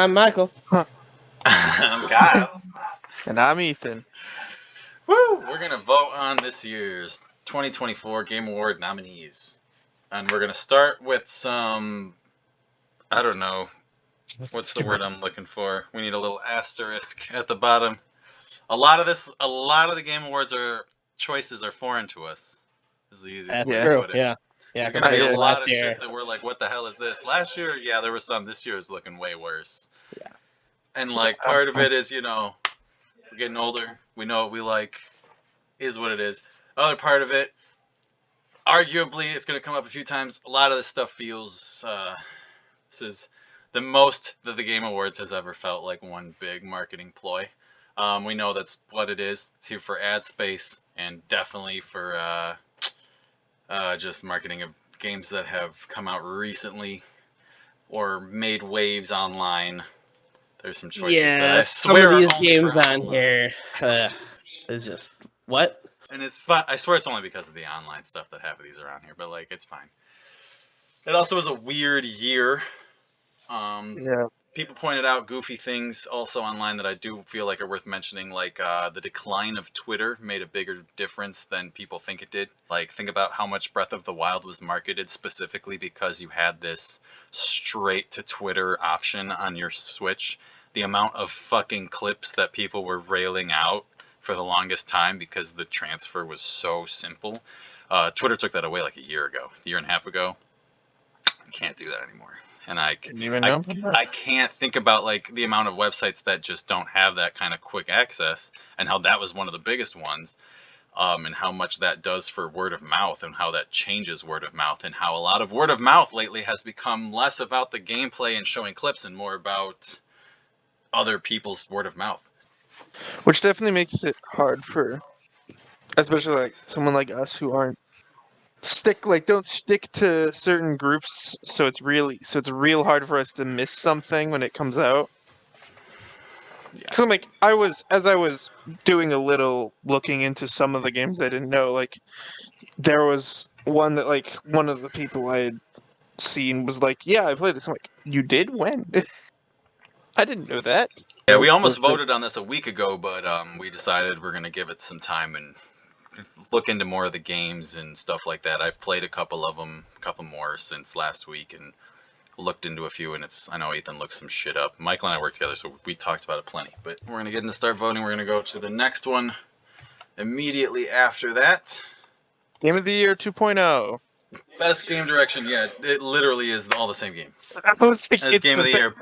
I'm Michael. I'm Kyle. And I'm Ethan. Woo! We're going to vote on this year's 2024 Game Award nominees. And we're going to start with some, I don't know, what's the word I'm looking for? We need a little asterisk at the bottom. A lot of the Game Awards choices are foreign to us. This is the easiest way to put it. Yeah. There's going to be a lot of shit that we're like, what the hell is this? Last year, yeah, there was some. This year is looking way worse. Yeah. And part of it is, we're getting older. We know what we like. Is what it is. Other part of it, arguably, it's going to come up a few times. A lot of this stuff feels, this is the most that the Game Awards has ever felt like one big marketing ploy. We know that's what it is. It's here for ad space and definitely for just marketing of games that have come out recently or made waves online. There's some choices that I swear some of these games on here is just what? And it's fun. I swear it's only because of the online stuff that half of these are on here, but it's fine. It also was a weird year. People pointed out goofy things also online that I do feel like are worth mentioning, like the decline of Twitter made a bigger difference than people think it did. Think about how much Breath of the Wild was marketed specifically because you had this straight to Twitter option on your Switch. The amount of fucking clips that people were railing out for the longest time because the transfer was so simple. Twitter took that away a year and a half ago. Can't do that anymore. And I can't think about the amount of websites that just don't have that kind of quick access, and how that was one of the biggest ones, and how much that does for word of mouth, and how that changes word of mouth, and how a lot of word of mouth lately has become less about the gameplay and showing clips and more about other people's word of mouth. Which definitely makes it hard for, especially someone like us who don't stick to certain groups, so it's real hard for us to miss something when it comes out. Because I was doing a little looking into some of the games I didn't know, there was one that one of the people I had seen was yeah, I played this. I'm like, you did? When? I didn't know that. Yeah, we almost voted on this a week ago, but we decided we're going to give it some time and look into more of the games and stuff like that. I've played a couple of them, a couple more since last week, and looked into a few, and I know Ethan looked some shit up. Michael and I work together, so we talked about it plenty. But we're going to get into start voting. We're going to go to the next one immediately after that. Game of the Year 2.0. Best game direction, yeah. It literally is all the same games. I was like, it's Game of the Year.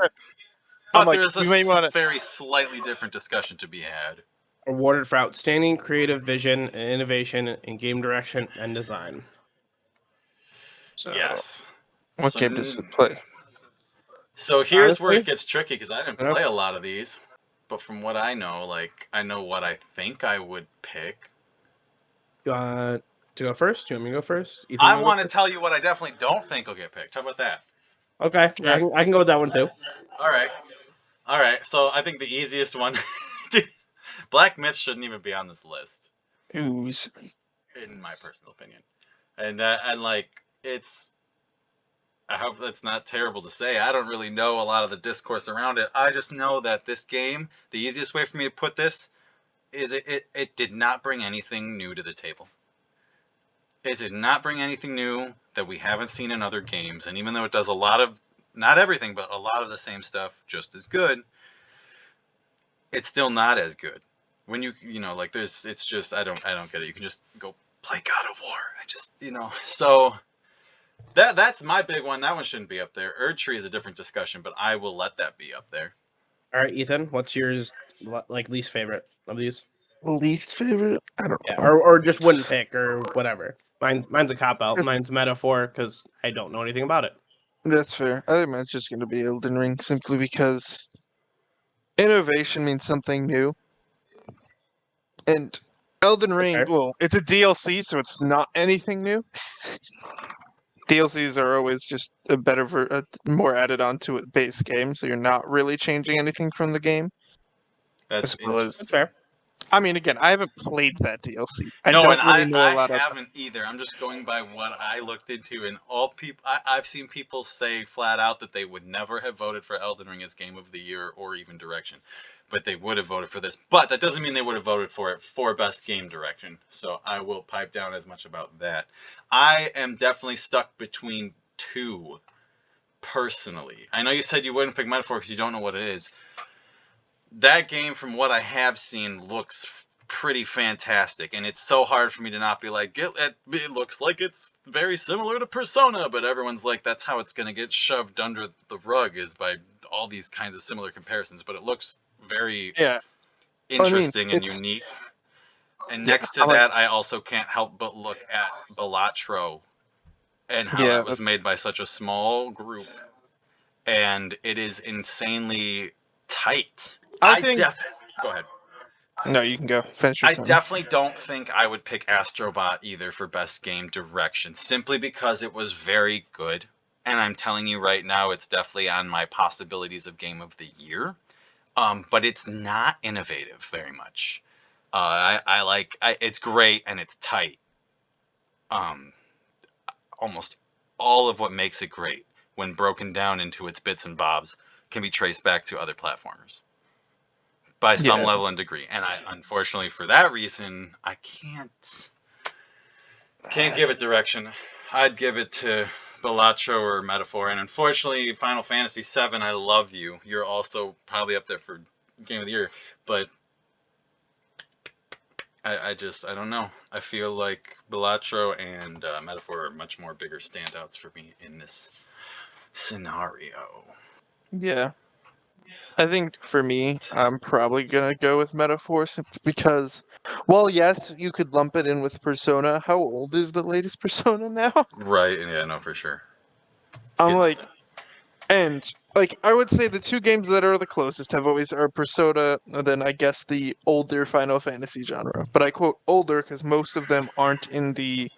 But there's a very slightly different discussion to be had. Awarded for outstanding creative vision and innovation in game direction and design. Yes. What game does it play? So here's where it gets tricky, because I didn't play a lot of these. But from what I know, I know what I think I would pick. You want to go first? Do you want me to go first? Ethan, I want to tell you what I definitely don't think will get picked. How about that? Okay, yeah. I can go with that one too. All right. So I think the easiest one, Black Myth shouldn't even be on this list. Ooze. In my personal opinion, and it's. I hope that's not terrible to say. I don't really know a lot of the discourse around it. I just know that this game, the easiest way for me to put this, is it did not bring anything new to the table. It did not bring anything new that we haven't seen in other games, and even though it does a lot of, not everything, but a lot of the same stuff just as good, it's still not as good. When it's just, I don't get it. You can just go play God of War. So that's my big one. That one shouldn't be up there. Erdtree is a different discussion, but I will let that be up there. All right, Ethan, what's yours, least favorite of these? Least favorite? I don't know. Or just wouldn't pick, or whatever. Mine's a cop-out. Mine's a metaphor, because I don't know anything about it. That's fair. I think mine's just going to be Elden Ring, simply because innovation means something new. And Elden Ring, well, it's a DLC, so it's not anything new. DLCs are always just more added onto a base game, so you're not really changing anything from the game. That's fair. I mean, again, I haven't played that DLC. I No, don't and really know a I lot about. haven't either. I'm just going by what I looked into, and all people I've seen people say flat out that they would never have voted for Elden Ring as Game of the Year or even Direction, but they would have voted for this. But that doesn't mean they would have voted for it for Best Game Direction. So I will pipe down as much about that. I am definitely stuck between two, personally. I know you said you wouldn't pick Metaphor because you don't know what it is. That game, from what I have seen, looks pretty fantastic, and it's so hard for me to not be like, it looks like it's very similar to Persona, but everyone's like, that's how it's going to get shoved under the rug, is by all these kinds of similar comparisons. But it looks very Yeah, interesting and it's unique. And yeah. next to that, I also can't help but look at Balatro and how Yeah, that was made by such a small group, and it is insanely tight. I think. Go ahead. No, you can go. Finish your I sentence. definitely don't think I would pick Astrobot either for Best Game Direction, simply because it was very good. And I'm telling you right now, it's definitely on my possibilities of Game of the Year. But it's not innovative very much. It's great and it's tight. Almost all of what makes it great, when broken down into its bits and bobs, can be traced back to other platformers by some Yeah. level and degree. And unfortunately for that reason, I can't give it Direction. I'd give it to Balatro or Metaphor. And unfortunately, Final Fantasy VII, I love you. You're also probably up there for Game of the Year. But I don't know. I feel like Balatro and Metaphor are much more bigger standouts for me in this scenario. Yeah. I think for me, I'm probably gonna go with Metaphor simply because, well, yes, you could lump it in with Persona. How old is the latest Persona now? Right, and yeah, no, for sure. I'm like, and like I would say the two games that are the closest have always are Persona, and then I guess the older Final Fantasy genre. But I quote older because most of them aren't in the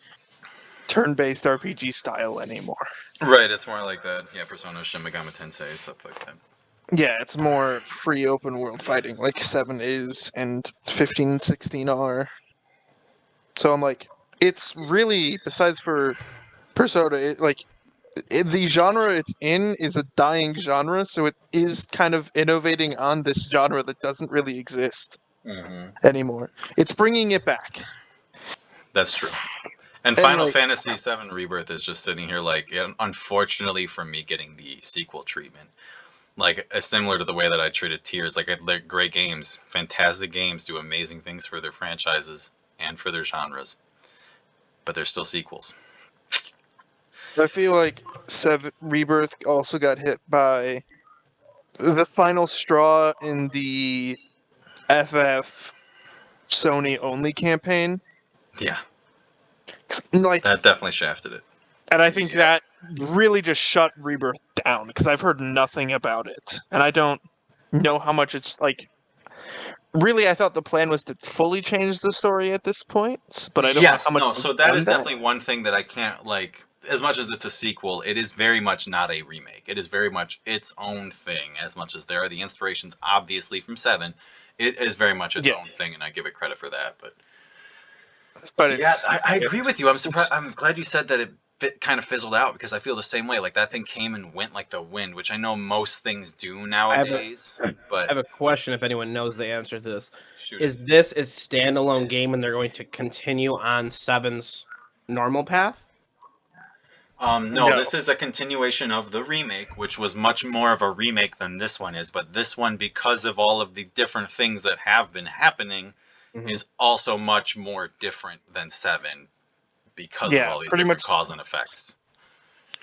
turn-based RPG style anymore. Right, it's more like that. Yeah, Persona, Shin Megami Tensei, stuff like that. Yeah, it's more free open world fighting like 7 is and 15 and 16 are. So I'm like, it's really, besides for Persona, the genre it's in is a dying genre, so it is kind of innovating on this genre that doesn't really exist Mm-hmm. anymore. It's bringing it back. That's true. And And Final like, Fantasy VII Rebirth is just sitting here like, unfortunately for me, getting the sequel treatment. Like, similar to the way that I treated Tears. Like, they're great games, fantastic games, do amazing things for their franchises and for their genres. But they're still sequels. I feel like Rebirth also got hit by the final straw in the FF Sony only campaign. Yeah, Like, that definitely shafted it. and I think Yeah. that really just shut Rebirth down because I've heard nothing about it, and I don't know how much it's like. Really, I thought the plan was to fully change the story at this point, but I don't know how much. So that is definitely one thing that I can't, like, as much as it's a sequel, it is very much not a remake. It is very much its own thing, as much as there are the inspirations, obviously, from 7. It is very much its own thing, and I give it credit for that. But It's, I agree with you. I'm surprised. I'm glad you said that it kind of fizzled out, because I feel the same way. Like, that thing came and went like the wind, which I know most things do nowadays. I But have a question if anyone knows the answer to this. shoot, Is this its standalone game and they're going to continue on 7's normal path? no, this is a continuation of the remake, which was much more of a remake than this one is. But this one, because of all of the different things that have been happening, is also much more different than 7 because of all these different cause and effects.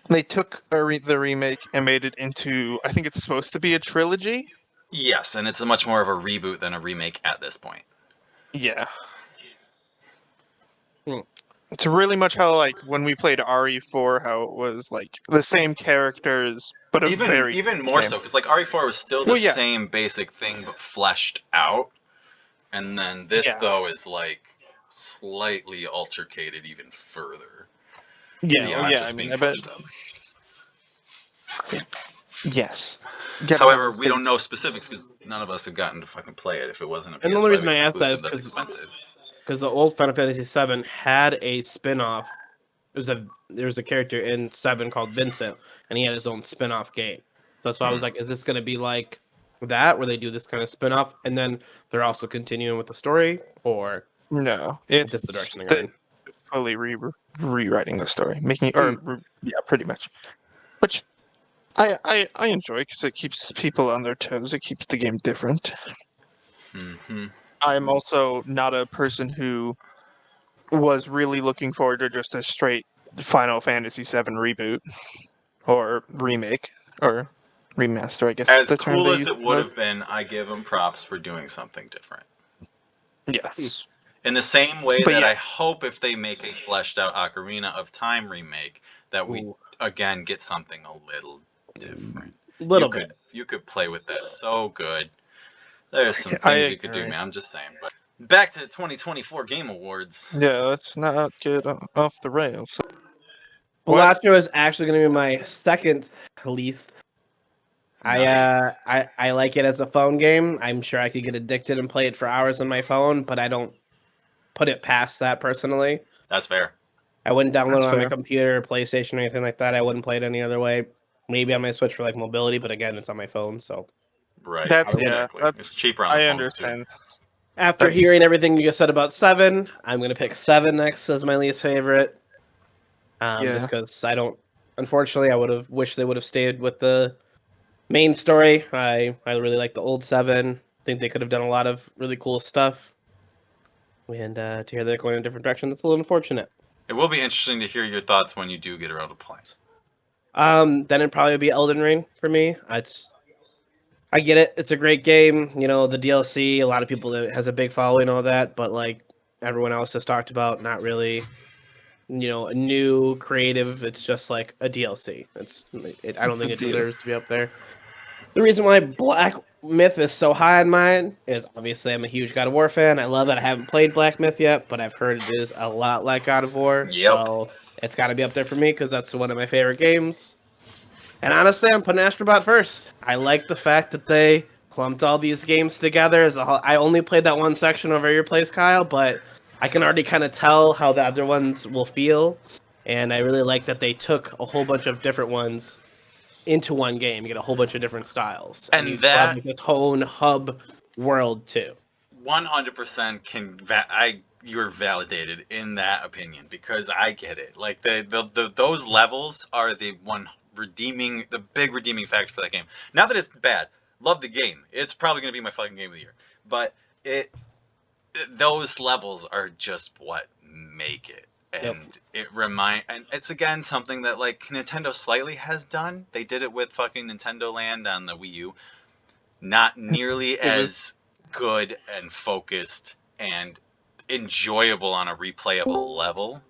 They took the remake and made it into, I think it's supposed to be a trilogy? Yes, and it's a much more of a reboot than a remake at this point. Yeah. It's really much how, like, when we played RE4, how it was, like, the same characters, but even more so, because, like, RE4 was still the same basic thing, but fleshed out. And then this, though, is, like, slightly altercated even further. Yeah, I bet. Yes. Get However, another we don't phase. know specifics because none of us have gotten to fucking play it. If it wasn't a And the only PS5 reason I asked that exclusive, is that's 'cause- expensive. because the old Final Fantasy VII had a spin-off. There was a character in 7 called Vincent, and he had his own spin-off game. That's why I was like, is this going to be like that, where they do this kind of spin-off, and then they're also continuing with the story, or No, is it's this the direction they're going? fully rewriting the story, making yeah, pretty much. Which I enjoy because it keeps people on their toes. It keeps the game different. Mm-hmm. I'm also not a person who was really looking forward to just a straight Final Fantasy VII reboot or remake or remaster, I guess is As the term cool they as use. it would have been, I give them props for doing something different. Yes. In the same way But that yeah. I hope if they make a fleshed out Ocarina of Time remake, that we Ooh. again get something a little different. Little bit. You could play with that so good. There's some I things you could do, agree. man. I'm just saying. But back to the 2024 Game Awards. Yeah, let's not get off the rails. What? Balatro is actually going to be my second least. Nice. I like it as a phone game. I'm sure I could get addicted and play it for hours on my phone, but I don't put it past that personally. That's fair. I wouldn't download That's it on my fair. computer, PlayStation, or anything like that. I wouldn't play it any other way. Maybe on my Switch for like mobility, but again, it's on my phone. So Right. That's exactly. that's It's cheaper on the I phones understand. after That's- hearing everything you just said about 7, I'm gonna pick 7 next as my least favorite. Yeah. Just because I don't. Unfortunately, I would have wished they would have stayed with the main story. I really like the old 7. Think they could have done a lot of really cool stuff. And to hear they're going in a different direction, that's a little unfortunate. It will be interesting to hear your thoughts when you do get around to playing. Then it'd probably be Elden Ring for me. I get it. It's a great game. You know, the DLC, a lot of people that has a big following, all that, but like everyone else has talked about, not really, a new creative. It's just like a DLC. I don't think it deserves to be up there. The reason why Black Myth is so high on mine is obviously I'm a huge God of War fan. I love that I haven't played Black Myth yet, but I've heard it is a lot like God of War. Yep. So it's got to be up there for me because that's one of my favorite games. And honestly, I'm putting Astrobot first. I like the fact that they clumped all these games together as a whole. I only played that one section over your place, Kyle, but I can already kind of tell how the other ones will feel. And I really like that they took a whole bunch of different ones into one game. You get a whole bunch of different styles. And you that- have like its own hub world too. 100% you're validated in that opinion because I get it. Like those levels are the big redeeming factor for that game. Not that it's bad. Love the game. It's probably going to be my fucking game of the year. But those levels are just what make it. And and it's again something that like Nintendo slightly has done. They did it with fucking Nintendo Land on the Wii U. Not nearly as good and focused and enjoyable on a replayable level.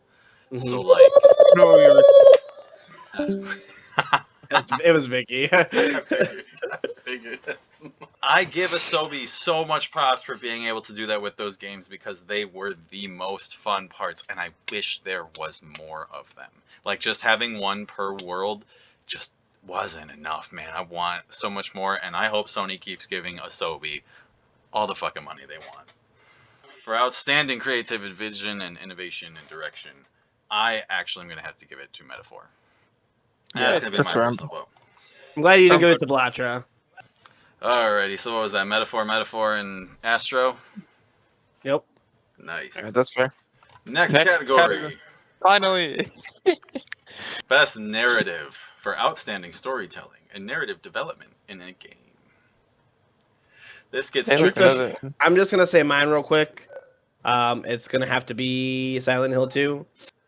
Mm-hmm. So like No, you're It was Vicky. I figured. I give Asobi so much props for being able to do that with those games because they were the most fun parts, and I wish there was more of them. Like just having one per world just wasn't enough, man. I want so much more, and I hope Sony keeps giving Asobi all the fucking money they want. For outstanding creative vision and innovation and direction, I actually am going to have to give it to Metaphor. Yeah, That's going to be that's my where I'm- personal vote. I'm glad you didn't give it to Blatra. Alrighty, so what was that? Metaphor, and Astro? Yep. Nice. Yeah, that's fair. Next Next category. category. Finally. Best narrative for outstanding storytelling and narrative development in a game. This gets Hey, look, tricky. another- I'm just gonna say mine real quick. It's gonna have to be Silent Hill 2.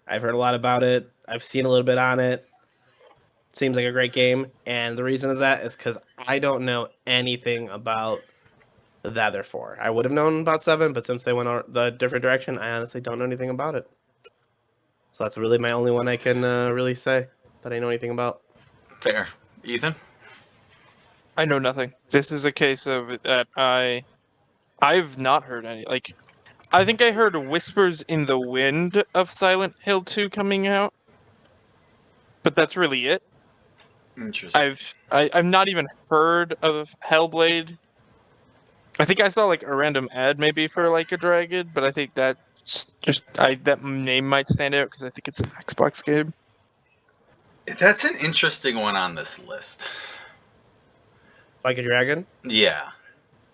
I've heard a lot about it. I've seen a little bit on it. Seems like a great game, and the reason is because I don't know anything about the other 4. I would have known about 7, but since they went the different direction, I honestly don't know anything about it. So that's really my only one I can really say that I know anything about. Fair. Ethan? I know nothing. This is a case of that I've not heard any. Like, I think I heard whispers in the wind of Silent Hill 2 coming out, but that's really it. Interesting. I've not even heard of Hellblade. I think I saw like a random ad maybe for like a dragon, but I think that's just that name might stand out because I think it's an Xbox game. That's an interesting one on this list. Like a Dragon? Yeah.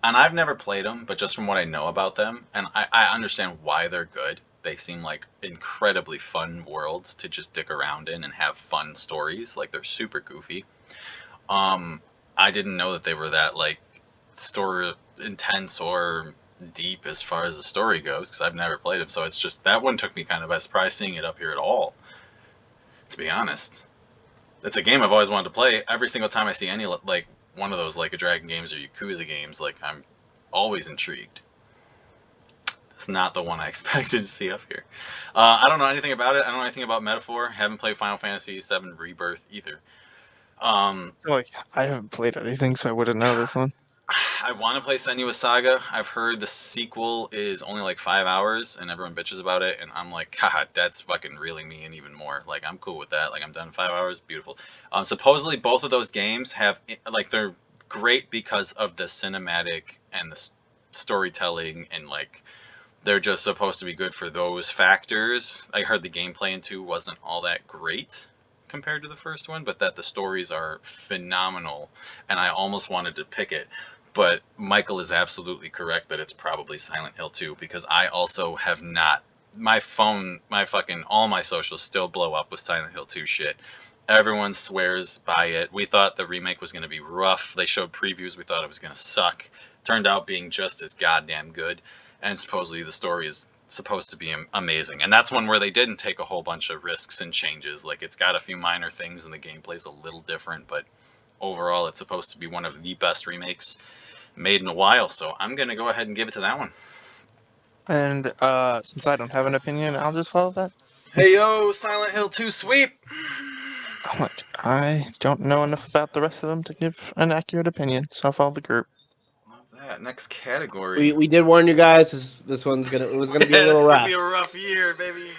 And I've never played them, but just from what I know about them, and I understand why they're good. They seem like incredibly fun worlds to just dick around in and have fun stories. Like they're super goofy. Um, I didn't know that they were that like story intense or deep as far as the story goes because I've never played them. So it's just that one took me kind of by surprise seeing it up here at all. To be honest, it's a game I've always wanted to play. Every single time I see any like one of those like a Dragon games or Yakuza games, like I'm always intrigued. It's not the one I expected to see up here. I don't know anything about it. I don't know anything about Metaphor. Haven't played Final Fantasy VII Rebirth either. Like I haven't played anything, so I wouldn't know this one. I want to play Senua's Saga. I've heard the sequel is only like 5 hours, and everyone bitches about it. And I'm like, God, that's fucking reeling me in even more. Like, I'm cool with that. Like, I'm done in 5 hours. Beautiful. Supposedly, both of those games have like they're great because of the cinematic and the storytelling, and like they're just supposed to be good for those factors. I heard the gameplay in 2 wasn't all that great compared to the first one, but that the stories are phenomenal, and I almost wanted to pick it. But Michael is absolutely correct that it's probably Silent Hill 2 because I also have not. My phone, my fucking, all my socials still blow up with Silent Hill 2 shit. Everyone swears by it. We thought the remake was going to be rough. They showed previews. We thought it was going to suck. Turned out being just as goddamn good. And supposedly the story is supposed to be amazing. And that's one where they didn't take a whole bunch of risks and changes. Like, it's got a few minor things and the gameplay's a little different, but overall it's supposed to be one of the best remakes made in a while, so I'm gonna go ahead and give it to that one. And since I don't have an opinion, I'll just follow that. Hey yo, Silent Hill 2 sweep! Look, I don't know enough about the rest of them to give an accurate opinion, so I'll follow the group. Love that. Next category. We did warn you guys. This one's it was gonna be a little It's rough. gonna be a rough year, baby.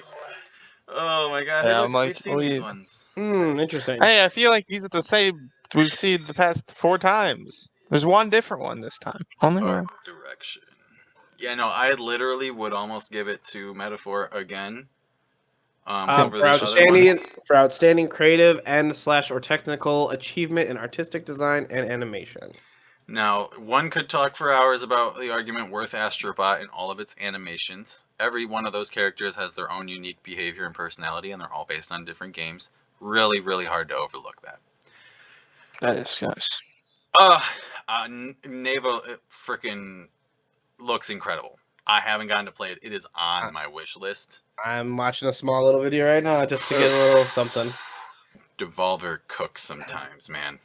Oh my god, Yeah, hey, look, Mike, we've seen these ones. Interesting. Hey, I feel like these are the same we've seen the past 4 times. There's one different one this time. Only one. Art direction. Yeah, no, I literally would almost give it to Metaphor again. Over the other ones. For outstanding creative and / or technical achievement in artistic design and animation. Now, one could talk for hours about the argument worth Astrobot and all of its animations. Every one of those characters has their own unique behavior and personality, and they're all based on different games. Really, really hard to overlook that. That is nice. Neva freaking looks incredible. I haven't gotten to play it. It is on my wish list. I'm watching a small little video right now just to get a little something. Devolver cooks sometimes, man.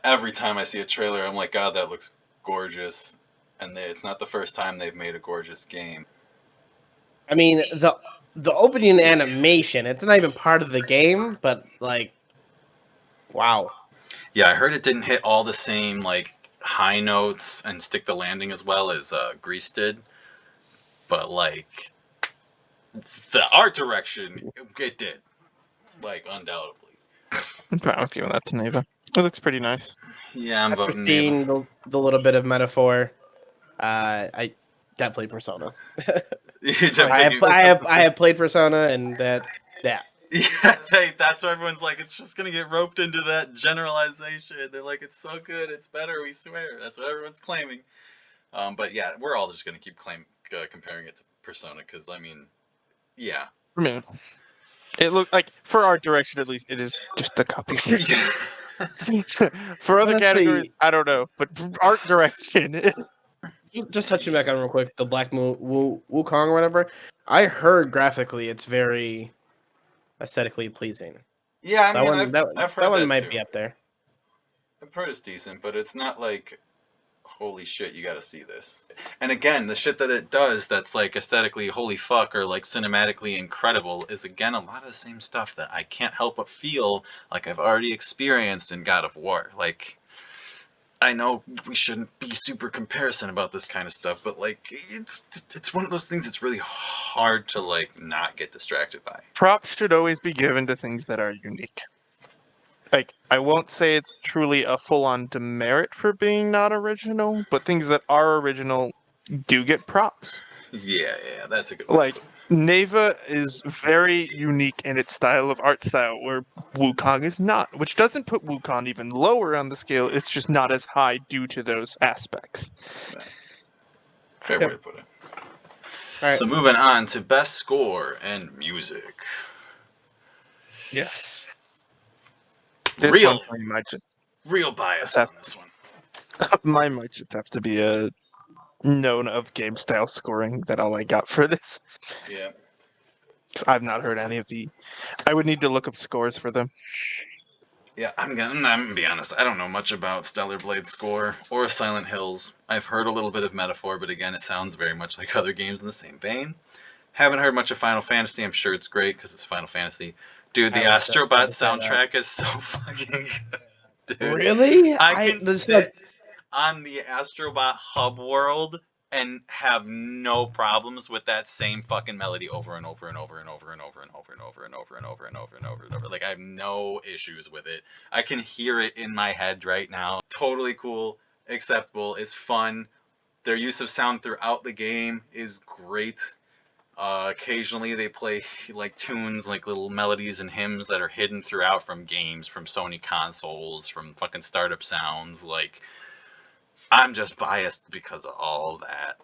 Every time I see a trailer, I'm like, God, that looks gorgeous. And it's not the first time they've made a gorgeous game. I mean, the opening animation, it's not even part of the game, but like, wow. Yeah, I heard it didn't hit all the same like high notes and stick the landing as well as Grease did. But like the art direction, it did. Like, undoubtedly. I'm proud of giving that to Neva. It looks pretty nice. Yeah, I'm After voting seeing Neva. the little bit of Metaphor, I definitely Persona. I have played Persona, and that. Yeah, that's why everyone's like, it's just gonna get roped into that generalization. They're like, it's so good, it's better, we swear. That's what everyone's claiming. But yeah, we're all just gonna keep comparing it to Persona, because I mean, yeah. I mean, it looked like, for art direction at least, it is just the copy. For other categories, I don't know, but for art direction. Just touching back on real quick, the Black Wukong or whatever. I heard graphically it's very aesthetically pleasing. Yeah, I mean, I've heard that one that might too. be up there. I've heard it's decent, but it's not like, holy shit, you gotta see this. And again, the shit that it does that's like aesthetically holy fuck or like cinematically incredible is again a lot of the same stuff that I can't help but feel like I've already experienced in God of War. Like, I know we shouldn't be super comparison about this kind of stuff, but like it's one of those things that's really hard to like not get distracted by. Props should always be given to things that are unique. like, I won't say it's truly a full-on demerit for being not original, but things that are original do get props. Yeah, that's a good one. Like, Neva is very unique in its style of art style, where Wukong is not, which doesn't put Wukong even lower on the scale, it's just not as high due to those aspects. Yeah. Fair Yep. way to put it. All right. So moving on to best score and music. Yes. This Real, one for me might just, real bias have- on this one. mine might just have to be a known of game style scoring that all I got for this. Yeah. 'Cause I've not heard any of the. I would need to look up scores for them. Yeah, I'm gonna be honest. I don't know much about Stellar Blade's score or Silent Hills. I've heard a little bit of Metaphor, but again, it sounds very much like other games in the same vein. Haven't heard much of Final Fantasy. I'm sure it's great because it's Final Fantasy. Dude, the I was just about Astrobot to say that. soundtrack is so fucking good. Dude, Really? I can this sit on the Astrobot hub world and have no problems with that same fucking melody over and over and over and over and over and over and over and over and over and over and over and over. Like, I have no issues with it. I can hear it in my head right now. Totally cool, acceptable, it's fun. Their use of sound throughout the game is great. Occasionally they play like tunes, like little melodies and hymns that are hidden throughout from games, from Sony consoles, from fucking startup sounds. Like, I'm just biased because of all that.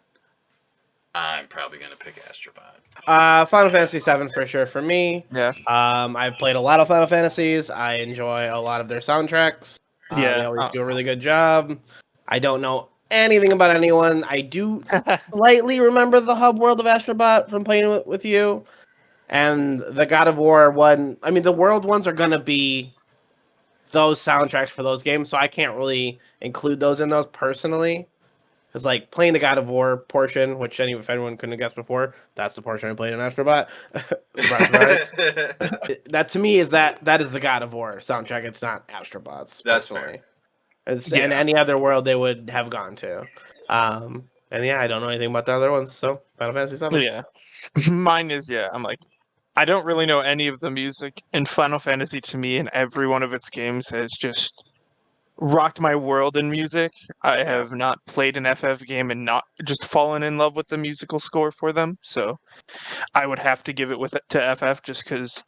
I'm probably gonna pick Astrobot. Final Fantasy VII for sure for me. Yeah. I've played a lot of Final Fantasies. I enjoy a lot of their soundtracks. Yeah. They always do a really good job. I don't know anything about anyone. I do slightly remember the hub world of Astrobot from playing with you. And the God of War one, I mean, the world ones are going to be those soundtracks for those games, so I can't really include those in those personally. Because, like, playing the God of War portion, which if anyone couldn't have guessed before, that's the portion I played in Astrobot. Surprise, surprise. That, to me, is that is the God of War soundtrack. It's not Astrobot's, That's personally. fair. And Yeah. any other world they would have gone to. And yeah, I don't know anything about the other ones, so Final Fantasy VII. Yeah. Mine is, yeah, I'm like, I don't really know any of the music, and Final Fantasy to me in every one of its games has just rocked my world in music. I have not played an FF game and not just fallen in love with the musical score for them, so I would have to give it to FF just because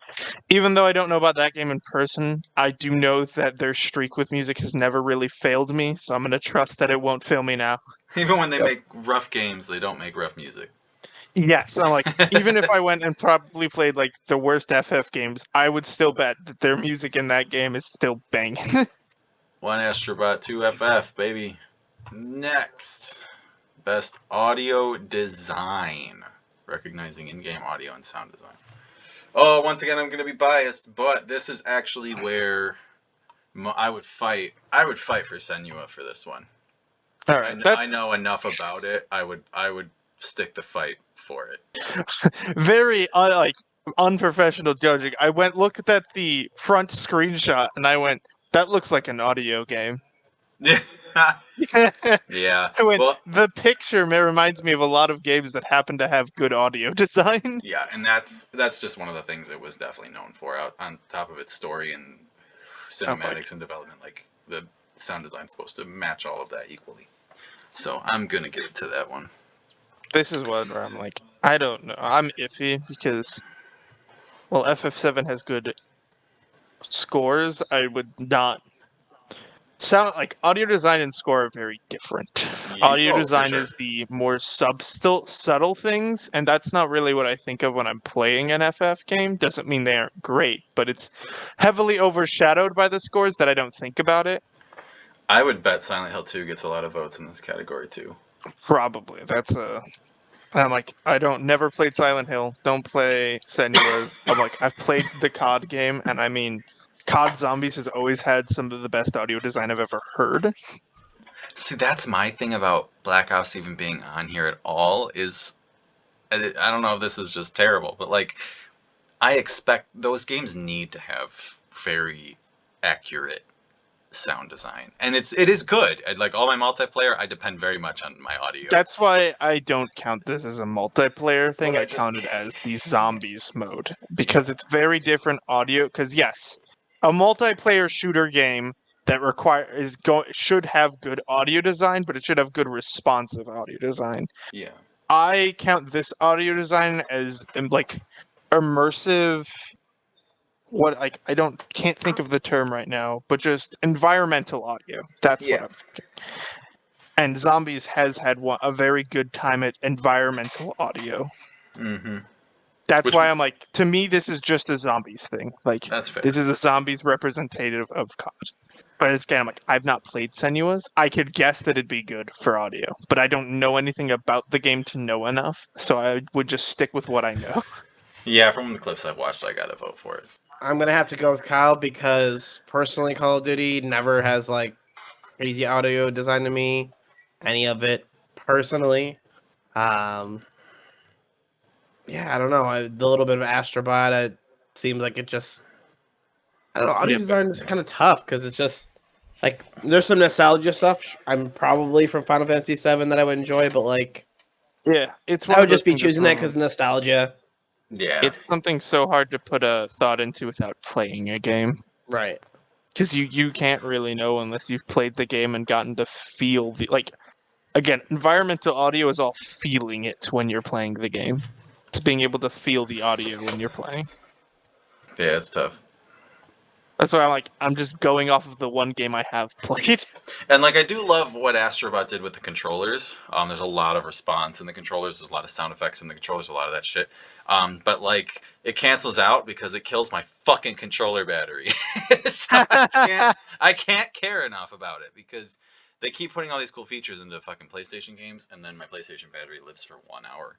even though I don't know about that game in person, I do know that their streak with music has never really failed me, so I'm going to trust that it won't fail me now. Even when they Yep. make rough games, they don't make rough music. Yes, I'm like, even if I went and probably played like the worst FF games, I would still bet that their music in that game is still banging. One Astrobot, two FF, baby. Next, best audio design, recognizing in-game audio and sound design. Oh, once again, I'm gonna be biased, but this is actually where I would fight. I would fight for Senua for this one. All right, I know enough about it. I would stick the fight for it. very unprofessional judging. I looked at the front screenshot and I went, "That looks like an audio game." Yeah. I went, Well, the picture reminds me of a lot of games that happen to have good audio design. yeah, and that's just one of the things it was definitely known for. Out on top of its story and cinematics and development, like the sound design's supposed to match all of that equally. So I'm gonna give it to that one. This is one where I'm like, I don't know. I'm iffy because, well, FF7 has good scores. I would not sound like audio design and score are very different. Audio design sure. is the more subtle things, and that's not really what I think of when I'm playing an FF game. Doesn't mean they aren't great, but it's heavily overshadowed by the scores that I don't think about it. I would bet Silent Hill 2 gets a lot of votes in this category too. Probably. I'm like, never played Silent Hill, don't play Senua's. I'm like, I've played the COD game, and I mean, COD Zombies has always had some of the best audio design I've ever heard. See, that's my thing about Black Ops even being on here at all is, I don't know if this is just terrible, but like, I expect those games need to have very accurate sound design, and it is good. Like all my multiplayer, I depend very much on my audio. That's why I don't count this as a multiplayer thing. But I count it as the zombies mode because it's very different audio. Because yes, a multiplayer shooter game that should have good audio design, but it should have good responsive audio design. Yeah. I count this audio design as like immersive. What I can't think of the term right now, but just environmental audio. That's what Yeah. I'm thinking. And Zombies has had a very good time at environmental audio. Mm-hmm. That's Which why I'm like, to me, this is just a Zombies thing. Like, that's fair. this is a Zombies representative of COD. But it's again, I'm like, I've not played Senua's. I could guess that it'd be good for audio, but I don't know anything about the game to know enough, so I would just stick with what I know. Yeah, from the clips I've watched, I gotta vote for it. I'm gonna have to go with Kyle because personally, Call of Duty never has like crazy audio design to me. Any of it personally. Um, yeah, I don't know. The little bit of Astrobot, it seems like it just. I don't know. Audio design is kind of tough because it's just like there's some nostalgia stuff. I'm probably from Final Fantasy VII that I would enjoy, but like Yeah, it's one I of would those just be things that's choosing that because nostalgia. Yeah. it's something so hard to put a thought into without playing a game. Right. Because you can't really know unless you've played the game and gotten to feel the again, environmental audio is all feeling it when you're playing the game. It's being able to feel the audio when you're playing. Yeah, it's tough. That's why I'm just going off of the one game I have played. And like I do love what Astrobot did with the controllers. There's a lot of response in the controllers. There's a lot of sound effects in the controllers. A lot of that shit. But like it cancels out because it kills my fucking controller battery. So I can't care enough about it because they keep putting all these cool features into fucking PlayStation games, and then my PlayStation battery lives for 1 hour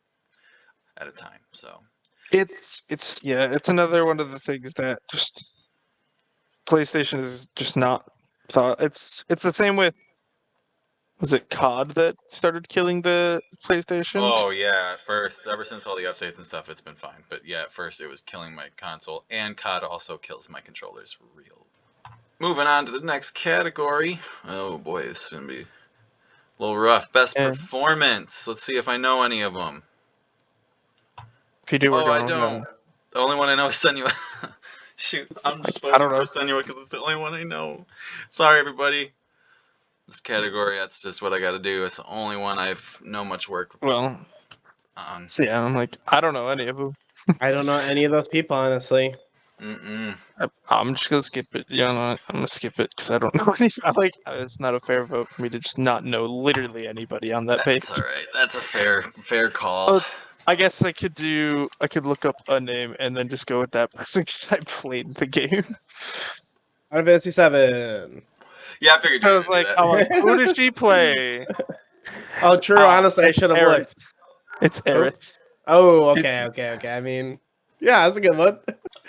at a time. So It's another one of the things that just PlayStation is just not thought. It's the same with, was it COD that started killing the PlayStation? oh yeah, at first, ever since all the updates and stuff, it's been fine. But yeah, at first it was killing my console, and COD also kills my controllers real. Moving on to the next category. Oh boy, this is gonna be a little rough. Best Yeah. performance. Let's see if I know any of them. If you do, we're Oh, I going. don't. The only one I know is Senua. Shoot, I'm just I don't voting for know. Senua because it's the only one I know. Sorry, everybody. This category, that's just what I got to do. It's the only one I've know much work Well, on. so yeah, I'm like, I don't know any of them. I don't know any of those people, honestly. Mm-mm. I'm just gonna skip it. You know what? I'm gonna skip it because I don't know any. It's not a fair vote for me to just not know literally anybody on that page. That's all right. That's a fair call. I guess I could look up a name and then just go with that person because I played the game. Final Fantasy VII. Yeah, I figured you I were was gonna do I'm that. like, who does she play? Oh, true. Honestly, I It's should have Aerith. looked. It's Aerith. Oh, okay. I mean, yeah, that's a good one.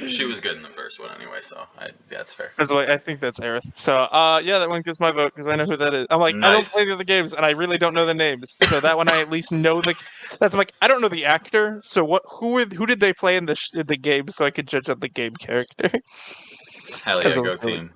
She was good in the first one anyway, so yeah, that's fair. That's why I think that's Aerith. So, yeah, that one gets my vote because I know who that is. I'm like, I don't Nice. play the other games, and I really don't know the names. So that one I at least know the. That's I'm like, I don't know the actor. So who did they play in the game so I could judge on the game character? Hell Because yeah, I was go team.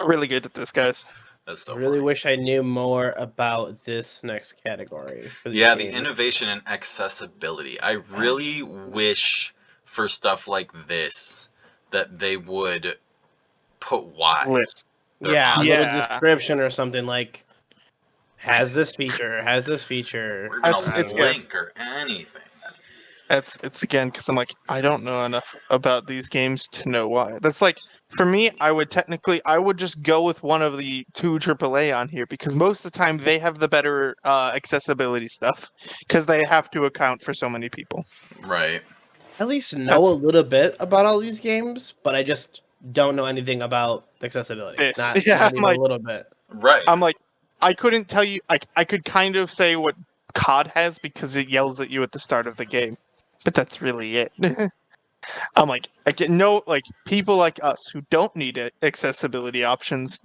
really good at this, guys. That's so Really funny. wish I knew more about this next category. For these Yeah, the games. innovation and accessibility. I really wish for stuff like this that they would put why. List. they're Yeah, a on. little Yeah. description or something like has this feature, has this feature. Or even It's a good. link or anything. It's again because I'm like, I don't know enough about these games to know why. That's like, for me, I would just go with one of the two AAA on here because most of the time they have the better accessibility stuff because they have to account for so many people. Right. At least know That's a little bit about all these games, but I just don't know anything about accessibility. this. Not Yeah, even a little bit. Right. I'm like, I couldn't tell you. I could kind of say what COD has because it yells at you at the start of the game, but that's really it. I'm like, I get no, like, people like us who don't need accessibility options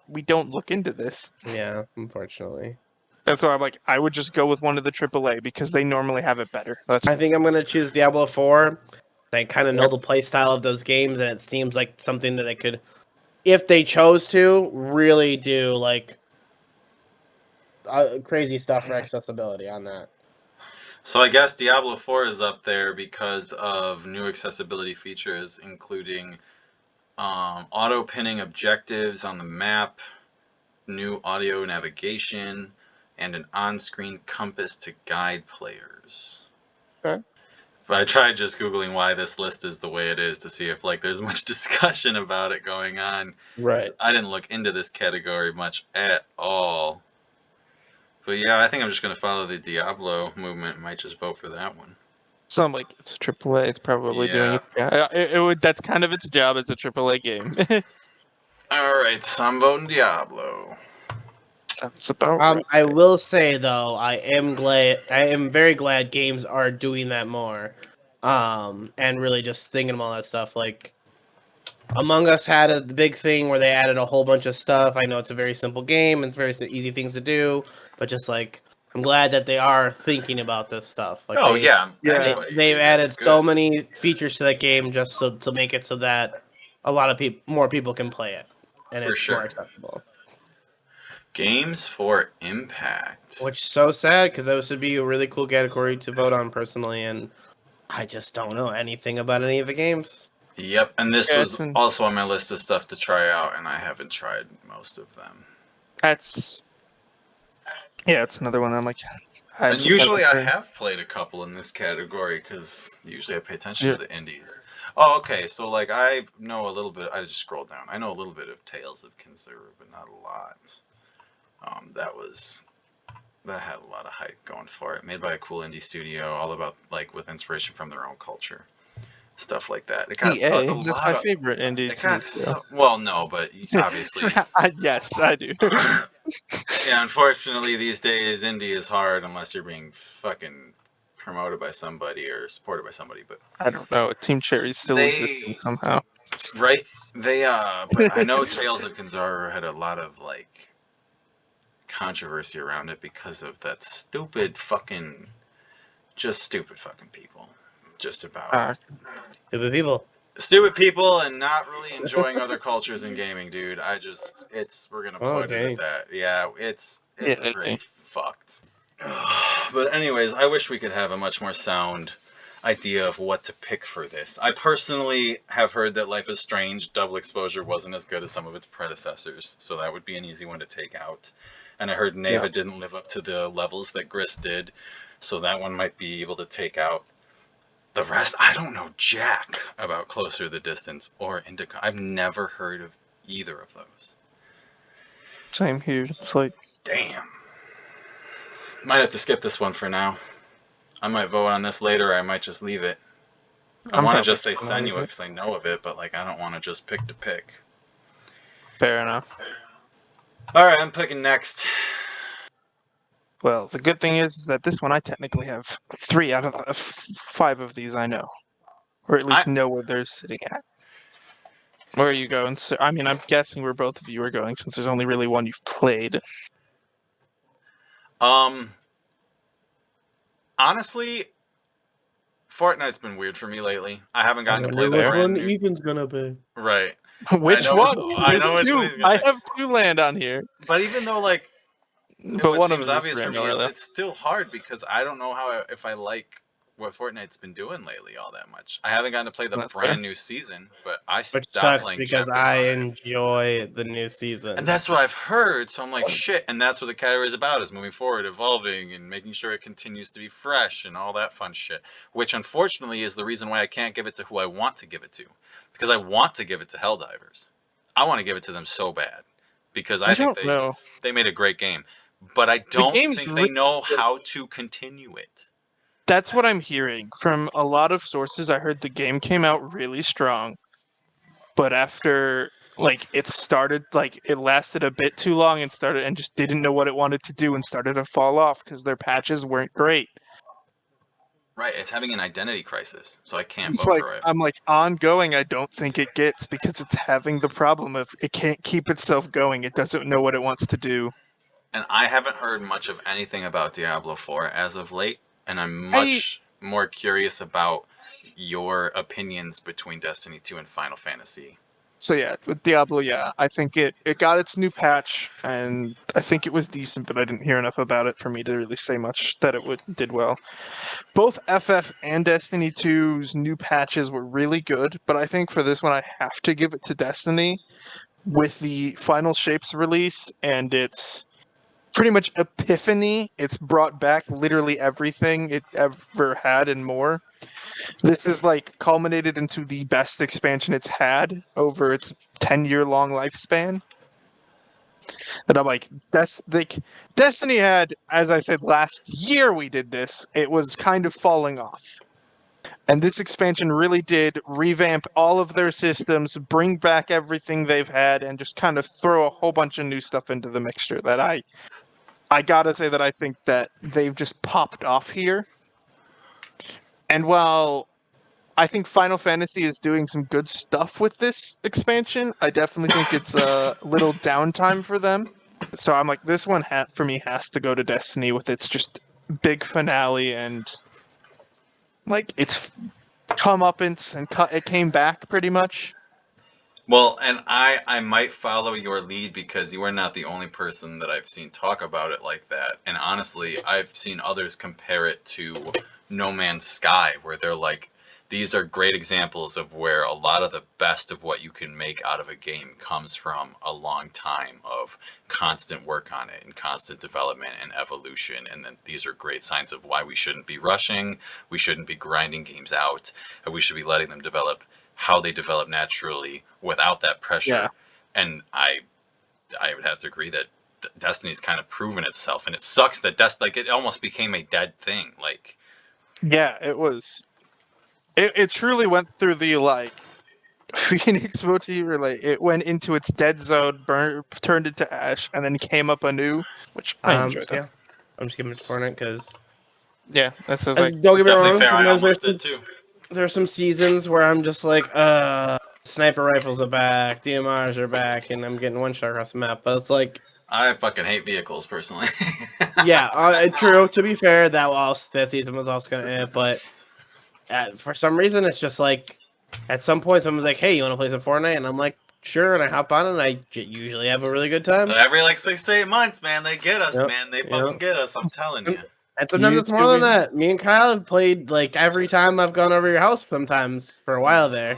we don't look into this. Yeah, unfortunately. That's why I'm like, I would just go with one of the AAA because they normally have it better. I think I'm gonna choose Diablo 4. I kind of know Yep. the play style of those games, and it seems like something that they could, if they chose to, really do like crazy stuff for accessibility on that. So I guess Diablo 4 is up there because of new accessibility features, including Auto pinning objectives on the map, new audio navigation, and an on-screen compass to guide players. Okay. But I tried just Googling why this list is the way it is to see if like there's much discussion about it going on. Right. I didn't look into this category much at all. But yeah, I think I'm just going to follow the Diablo movement and might just vote for that one. Sound like it's a AAA. It's probably doing Yeah. its job. It would. That's kind of its job as a AAA game. All right, so I'm voting Diablo. That's about right. I will say though, I am very glad games are doing that more, and really just thinking of all that stuff. Like Among Us had a big thing where they added a whole bunch of stuff. I know it's a very simple game and it's very easy things to do, but just like I'm glad that they are thinking about this stuff. Like Oh yeah, Yeah. anybody, they've dude, added that's so good. many features to that game just so to make it so that a lot of more people can play it, and For it's sure. more accessible. Games for Impact. Which is so sad because that would be a really cool category to vote on personally, and I just don't know anything about any of the games. Yep, and this Yeah, was also on my list of stuff to try out, and I haven't tried most of them. That's it's another one. I'm like, And usually I have played a couple in this category because usually I pay attention to the indies. Oh, okay. So like I know a little bit. I just scrolled down. I know a little bit of Tales of Kinzura, but not a lot. That had a lot of hype going for it. Made by a cool indie studio, all about like with inspiration from their own culture, stuff like that. It got EA. a That's lot my of. favorite indie It got studio. well, no, but obviously. Yes, I do. Yeah, unfortunately, these days indie is hard unless you're being fucking promoted by somebody or supported by somebody. But I don't know. Team Cherry's still existing somehow. right? But I know Tales of Kinzara had a lot of like controversy around it because of that stupid fucking people. Just about Stupid people. stupid people and not really enjoying other cultures in gaming, dude. We're gonna put it at that. Yeah, it's pretty fucked. But anyways, I wish we could have a much more sound idea of what to pick for this. I personally have heard that Life is Strange Double Exposure wasn't as good as some of its predecessors, so that would be an easy one to take out. And I heard Neva didn't live up to the levels that Gris did, so that one might be able to take out. The rest, I don't know jack about Closer the Distance or Indika. I've never heard of either of those. Same here. It's like, damn. Might have to skip this one for now. I might vote on this later, or I might just leave it. I want to just say Senua because I know of it, but like I don't want to just pick to pick. Fair enough. All right, I'm picking next. Well, the good thing is that this one I technically have 3 out of the 5 of these I know, or at least know where they're sitting at. Where are you going? So, I mean, I'm guessing where both of you are going since there's only really one you've played. Honestly, Fortnite's been weird for me lately. I haven't gotten to play the which brand one new. Ethan's gonna be. Right. Which one? I know which one he's gonna I have 2 land on here. But even though like, but one seems of them obvious for me, it's still hard because I don't know if I like what Fortnite's been doing lately all that much. I haven't gotten to play the brand new season, but I stopped playing because I enjoy the new season. And that's what I've heard, so I'm like, shit, and that's what the category is about, is moving forward, evolving, and making sure it continues to be fresh and all that fun shit. Which, unfortunately, is the reason why I can't give it to who I want to give it to. Because I want to give it to Helldivers. I want to give it to them so bad. Because I think they made a great game. But I don't think they know how to continue it. That's what I'm hearing. From a lot of sources, I heard the game came out really strong. But after, like, it lasted a bit too long and just didn't know what it wanted to do and started to fall off because their patches weren't great. Right, it's having an identity crisis, so I can't vote for it. I'm like, ongoing, I don't think it gets because it's having the problem of it can't keep itself going. It doesn't know what it wants to do. And I haven't heard much of anything about Diablo 4 as of late, and I'm much more curious about your opinions between Destiny 2 and Final Fantasy. So yeah, with Diablo, yeah, I think it got its new patch, and I think it was decent, but I didn't hear enough about it for me to really say much that it did well. Both FF and Destiny 2's new patches were really good, but I think for this one I have to give it to Destiny with the Final Shapes release and its pretty much epiphany. It's brought back literally everything it ever had and more. This is like culminated into the best expansion it's had over its 10-year long lifespan. And I'm like, that's like Destiny had, as I said last year we did this, it was kind of falling off. And this expansion really did revamp all of their systems, bring back everything they've had, and just kind of throw a whole bunch of new stuff into the mixture that I gotta say that I think that they've just popped off here. And while I think Final Fantasy is doing some good stuff with this expansion, I definitely think it's a little downtime for them. So I'm like, this one for me has to go to Destiny with its just big finale and like its comeuppance and it came back pretty much. Well, and I might follow your lead because you are not the only person that I've seen talk about it like that. And honestly, I've seen others compare it to No Man's Sky, where they're like, these are great examples of where a lot of the best of what you can make out of a game comes from a long time of constant work on it and constant development and evolution. And then these are great signs of why we shouldn't be rushing, we shouldn't be grinding games out, and we should be letting them develop how they develop naturally without that pressure. Yeah. And I would have to agree that Destiny's kind of proven itself, and it sucks that it almost became a dead thing. Like, yeah, it was. It truly went through the like Phoenix motif, or like it went into its dead zone, turned into ash, and then came up anew, which I enjoyed. Yeah, I'm just giving it to Fortnite because. Yeah, that's what I was like. Don't get me definitely wrong. fair. I Sometimes almost did too. there's some seasons where I'm just like, sniper rifles are back, DMRs are back, and I'm getting one shot across the map. But it's like, I fucking hate vehicles personally. yeah, true. To be fair, that season was also kind of it, but for some reason, it's just like, at some point, someone's like, "Hey, you want to play some Fortnite?" And I'm like, "Sure," and I hop on, and I usually have a really good time. But every like 6 to 8 months, man, they get us, Yep, man. They fucking get us. I'm telling you. And sometimes it's more than that. Me and Kyle have played like every time I've gone over your house. Sometimes for a while there.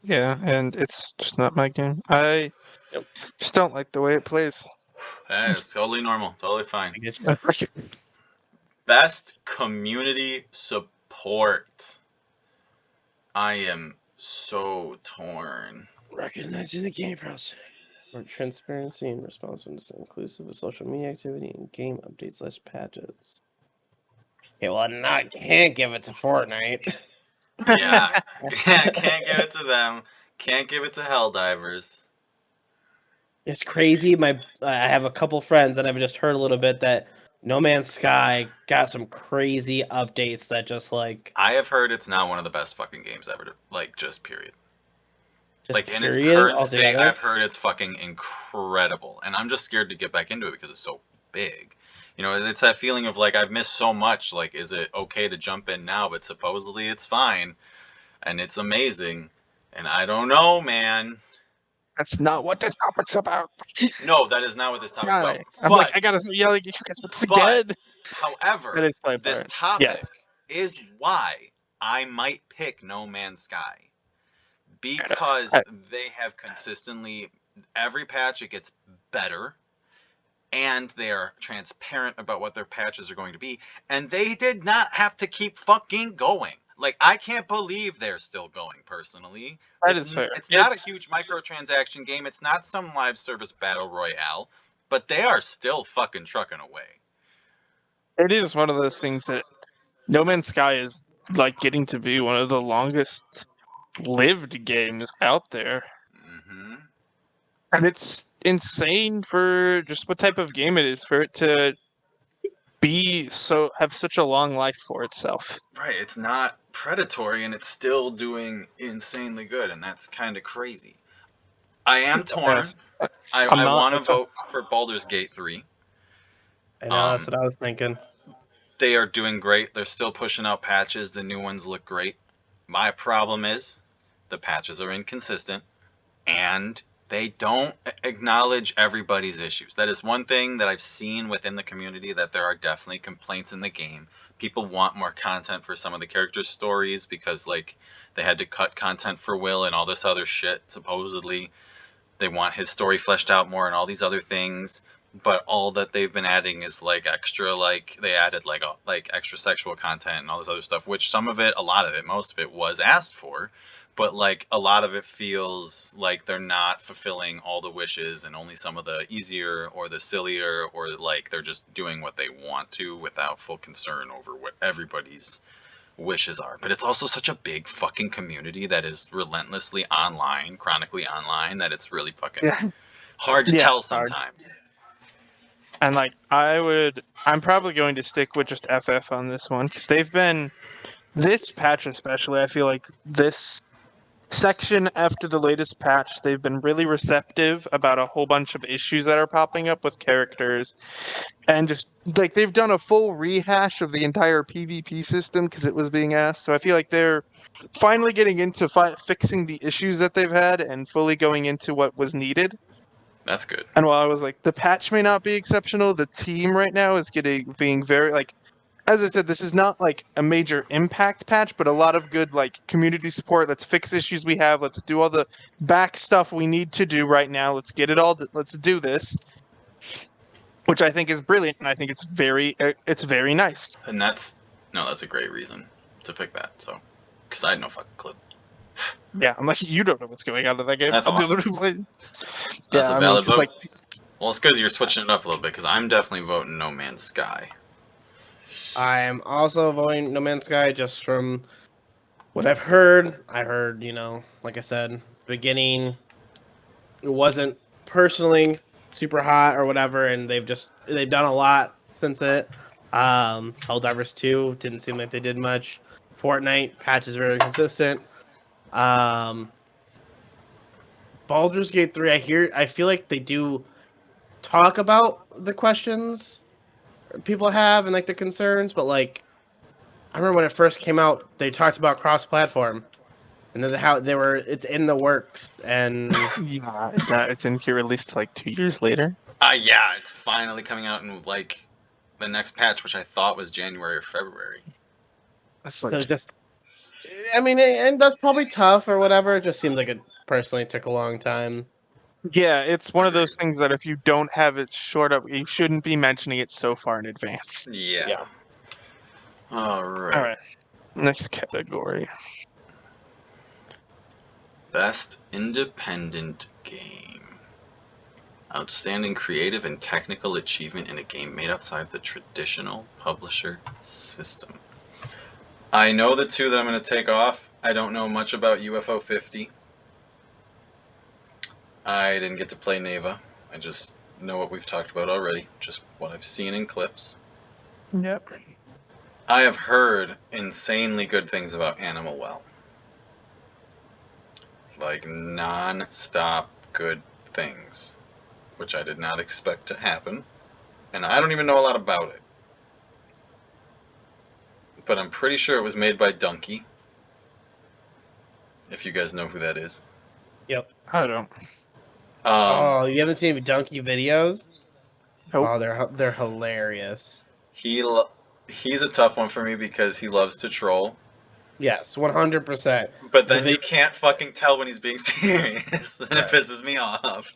Yeah, and it's just not my game. I just don't like the way it plays. That is totally normal. Totally fine. I get you. Best community support. I am so torn. Recognizing the game process. For transparency and responsiveness, inclusive of social media activity and game updates / patches. Okay, well, I can't give it to Fortnite. Yeah, can't give it to them. Can't give it to Helldivers. It's crazy. I have a couple friends that I've just heard a little bit that No Man's Sky got some crazy updates that just like. I have heard it's now one of the best fucking games ever. Like, just period. Just like period, in its current altogether. state, I've heard it's fucking incredible, and I'm just scared to get back into it because it's so big. You know, it's that feeling of like I've missed so much. Like, is it okay to jump in now? But supposedly it's fine, and it's amazing, and I don't know, man. That's not what this topic's about. No, that is not what this topic's about. I'm like, I gotta yell at you guys once again. However, this topic is why I might pick No Man's Sky. Because they have consistently, every patch it gets better, and they are transparent about what their patches are going to be, and they did not have to keep fucking going. Like, I can't believe they're still going, personally. That is fair. It's not a huge microtransaction game, it's not some live service battle royale, but they are still fucking trucking away. It is one of those things that No Man's Sky is like getting to be one of the longest lived games out there. Mm-hmm. And it's insane for just what type of game it is for it to have such a long life for itself. Right, it's not predatory and it's still doing insanely good, and that's kind of crazy. I am torn. I want to vote for Baldur's Gate 3. I know, that's what I was thinking. They are doing great. They're still pushing out patches. The new ones look great. My problem is the patches are inconsistent. and they don't acknowledge everybody's issues. That is one thing that I've seen within the community, that there are definitely complaints in the game. People want more content for some of the characters' stories because, like, they had to cut content for Will and all this other shit, supposedly. They want his story fleshed out more and all these other things. But all that they've been adding is, like, extra, like, they added, like extra sexual content and all this other stuff, which some of it, a lot of it, most of it was asked for. But, like, a lot of it feels like they're not fulfilling all the wishes and only some of the easier or the sillier, or, like, they're just doing what they want to without full concern over what everybody's wishes are. But it's also such a big fucking community that is relentlessly online, chronically online, that it's really fucking hard to tell sometimes. And like I'm probably going to stick with just FF on this one because they've been, this patch especially, I feel like this section after the latest patch, they've been really receptive about a whole bunch of issues that are popping up with characters, and just like they've done a full rehash of the entire PvP system because it was being asked. So I feel like they're finally getting into fixing the issues that they've had and fully going into what was needed. That's good. And while I was like, the patch may not be exceptional, the team right now is being very, like, as I said, this is not like a major impact patch, but a lot of good like community support. Let's fix issues we have. Let's do all the back stuff we need to do right now. Let's get it all. Let's do this, which I think is brilliant, and I think it's very nice. And that's a great reason to pick that. So, because I had no fucking clue. Yeah, I'm like, you don't know what's going on in that game. That's awesome. That's a valid vote. Well, it's good that you're switching it up a little bit because I'm definitely voting No Man's Sky. I am also voting No Man's Sky just from what I've heard. I heard, like I said, beginning, it wasn't personally super hot or whatever, and they've done a lot since it. Helldivers 2 didn't seem like they did much. Fortnite patch is very consistent. Baldur's Gate 3, I feel like they do talk about the questions people have and like the concerns, but like I remember when it first came out, they talked about cross-platform, and then how it's in the works, and yeah, it didn't get released like 2 years later. Yeah, it's finally coming out in like the next patch, which I thought was January or February. That's like, so just, I mean, and that's probably tough or whatever. It just seems like it personally took a long time. yeah, it's one of those things that if you don't have it short up, you shouldn't be mentioning it so far in advance. Yeah. All right. All right. Next category. Best Independent Game. Outstanding creative and technical achievement in a game made outside the traditional publisher system. I know the two that I'm going to take off. I don't know much about UFO 50. I didn't get to play Neva. I just know what we've talked about already, just what I've seen in clips. Yep. I have heard insanely good things about Animal Well. Like, non-stop good things, which I did not expect to happen. And I don't even know a lot about it. But I'm pretty sure it was made by Donkey. If you guys know who that is. Yep. I don't. Oh, you haven't seen Donkey videos? Nope. Oh, they're hilarious. He's a tough one for me because he loves to troll. Yes, 100%. But then you can't fucking tell when he's being serious, and it pisses me off.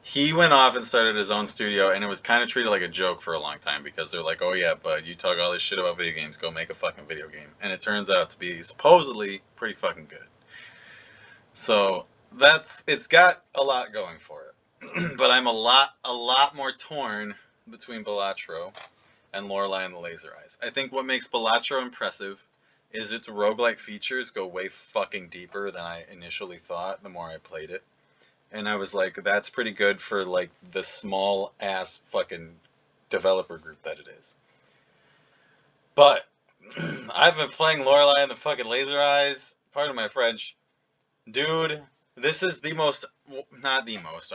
He went off and started his own studio, and it was kind of treated like a joke for a long time because they're like, oh yeah, bud, you talk all this shit about video games, go make a fucking video game. And it turns out to be supposedly pretty fucking good. So it's got a lot going for it. But I'm a lot more torn between Balatro and Lorelei and the Laser Eyes. I think what makes Balatro impressive is its roguelike features go way fucking deeper than I initially thought the more I played it. And I was like, that's pretty good for like the small ass fucking developer group that it is. But I've been playing Lorelei and the fucking Laser Eyes, pardon my French. Dude, this is the most, not the most,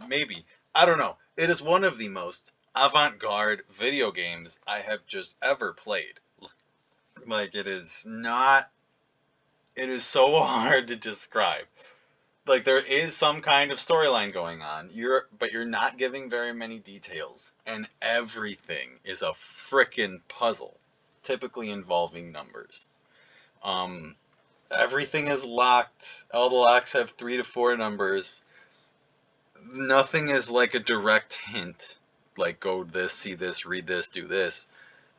maybe, I don't know. It is one of the most avant-garde video games I have just ever played. Like, it is so hard to describe. Like there is some kind of storyline going on. But you're not giving very many details, and everything is a frickin' puzzle, typically involving numbers. Um, Everything is locked. All the locks have 3 to 4 numbers. Nothing is like a direct hint, like go this, see this, read this, do this.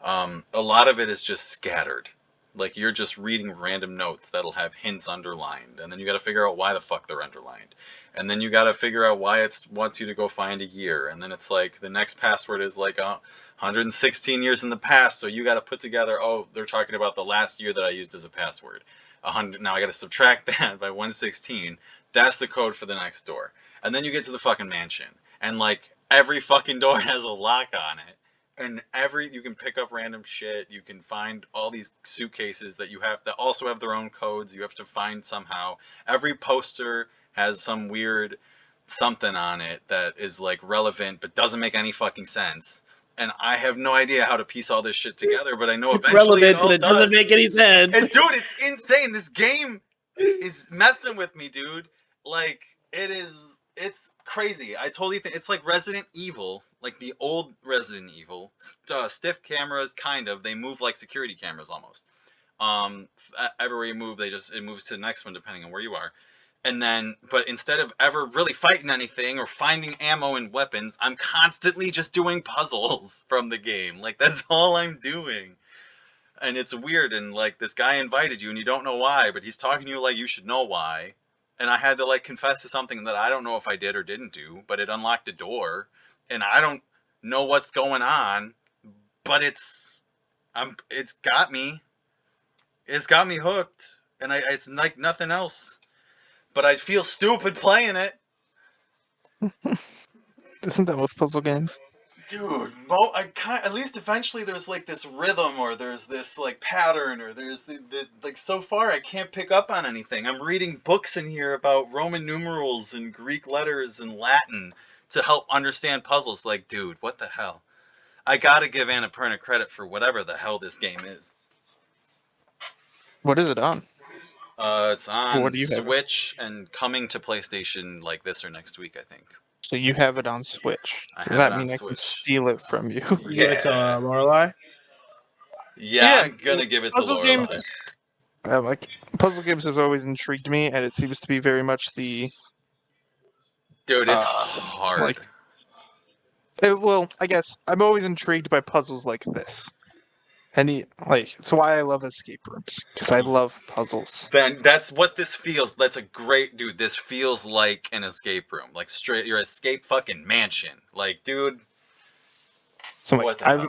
A lot of it is just scattered. Like you're just reading random notes that'll have hints underlined, and then you got to figure out why the fuck they're underlined, and then you got to figure out why it wants you to go find a year, and then it's like the next password is like 116 years in the past, so you got to put together. Oh, they're talking about the last year that I used as a password. 100. Now I got to subtract that by 116. That's the code for the next door, and then you get to the fucking mansion, and like every fucking door has a lock on it. And you can pick up random shit. You can find all these suitcases that also have their own codes. You have to find somehow. Every poster has some weird something on it that is like relevant but doesn't make any fucking sense. And I have no idea how to piece all this shit together, but I know It's eventually relevant, it all but it does. doesn't make any sense. And dude, it's insane. This game is messing with me, dude. Like it's crazy. I totally think it's like Resident Evil, like the old Resident Evil. Stiff cameras, kind of. They move like security cameras almost. Everywhere you move, it moves to the next one depending on where you are. And then, but instead of ever really fighting anything or finding ammo and weapons, I'm constantly just doing puzzles from the game. Like that's all I'm doing. And it's weird. And like this guy invited you, and you don't know why, but he's talking to you like you should know why. And I had to like confess to something that I don't know if I did or didn't do, but it unlocked a door, and I don't know what's going on, but it's got me. It's got me hooked, and it's like nothing else. But I feel stupid playing it. Isn't that most puzzle games? Dude, at least eventually there's like this rhythm, or there's this like pattern, or there's the like so far I can't pick up on anything. I'm reading books in here about Roman numerals and Greek letters and Latin to help understand puzzles. Like, dude, what the hell? I gotta give Annapurna credit for whatever the hell this game is. What is it on? It's on What do you have? Switch and coming to PlayStation like this or next week, I think. So you have it on Switch. I Does have that it on mean I can Switch. steal it from you? You give it to Lorelai? Yeah, I'm gonna give it to puzzle games. Lorelai. Like puzzle games have always intrigued me, and it seems to be very much the. Dude, it's hard. Well, I guess I'm always intrigued by puzzles like this. It's why I love escape rooms, because I love puzzles. Then that's what this feels. That's a great dude. This feels like an escape room, like straight your escape fucking mansion. Like, dude. So What the hell?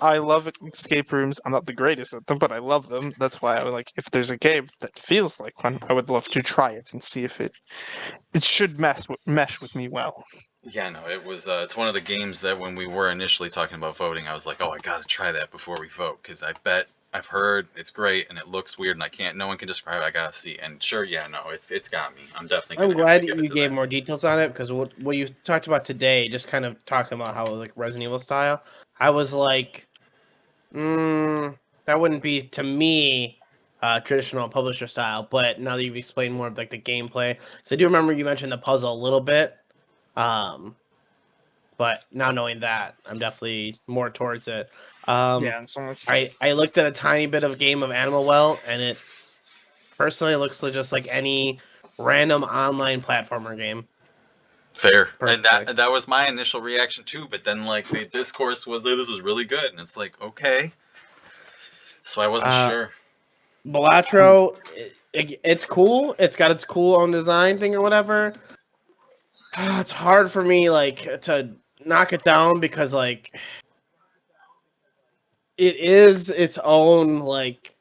I love escape rooms. I'm not the greatest at them, but I love them. That's why I would like, if there's a game that feels like one, I would love to try it and see if it should mesh with me well. Yeah, no, it was. It's one of the games that when we were initially talking about voting, I was like, oh, I gotta try that before we vote, because I've heard it's great and it looks weird and no one can describe it. I gotta see. And sure, yeah, no, it's got me. I'm definitely. I'm glad you gave more details on it, because what you talked about today, just kind of talking about how like Resident Evil style, I was like, that wouldn't be to me traditional publisher style. But now that you've explained more of like the gameplay, so I do remember you mentioned the puzzle a little bit. But now knowing that, I'm definitely more towards it. I looked at a tiny bit of Game of Animal Well, and it personally looks just like any random online platformer game. Fair. Perfect. And that was my initial reaction too, but then like the discourse was this is really good, and it's like, okay. So I wasn't sure. Balatro, it's cool. It's got its cool own design thing or whatever. It's hard for me like to knock it down, because like it is its own like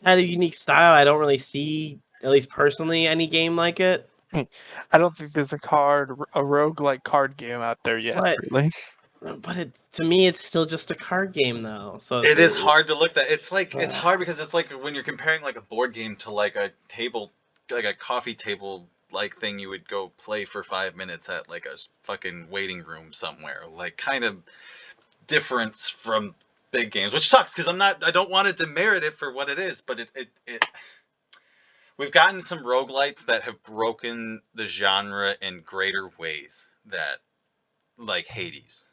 kind of unique style. I don't really see, at least personally, any game like it. I don't think there's a roguelike card game out there yet, really. But to me, it's still just a card game, though. So it is hard to look at. It's like it's hard because it's like when you're comparing like a board game to like a table, like a coffee table like thing you would go play for 5 minutes at like a fucking waiting room somewhere. Like kind of difference from big games, which sucks because I don't want to demerit it for what it is, but it we've gotten some roguelites that have broken the genre in greater ways that, like Hades,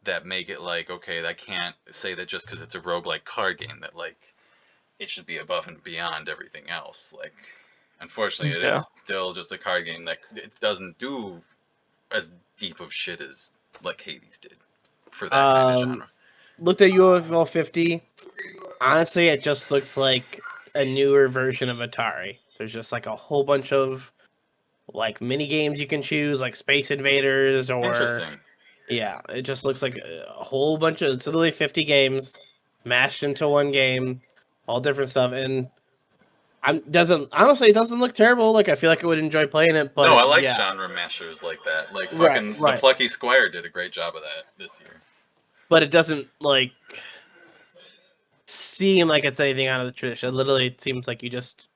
that make it like, okay, I can't say that just because it's a roguelike card game that like it should be above and beyond everything else. Like, unfortunately, it Yeah. is still just a card game that it doesn't do as deep of shit as like Hades did for that kind of genre. Looked at UFL 50. Honestly, it just looks like a newer version of Atari. There's just like a whole bunch of like mini games you can choose, like Space Invaders or Interesting. yeah, it just looks like a whole bunch of, it's literally 50 games mashed into one game, all different stuff, and honestly it doesn't look terrible. Like I feel like I would enjoy playing it, but No, I like yeah, genre mashers like that. Like right, fucking the right. Plucky Squire did a great job of that this year. But it doesn't like seem like it's anything out of the tradition. It literally seems like you just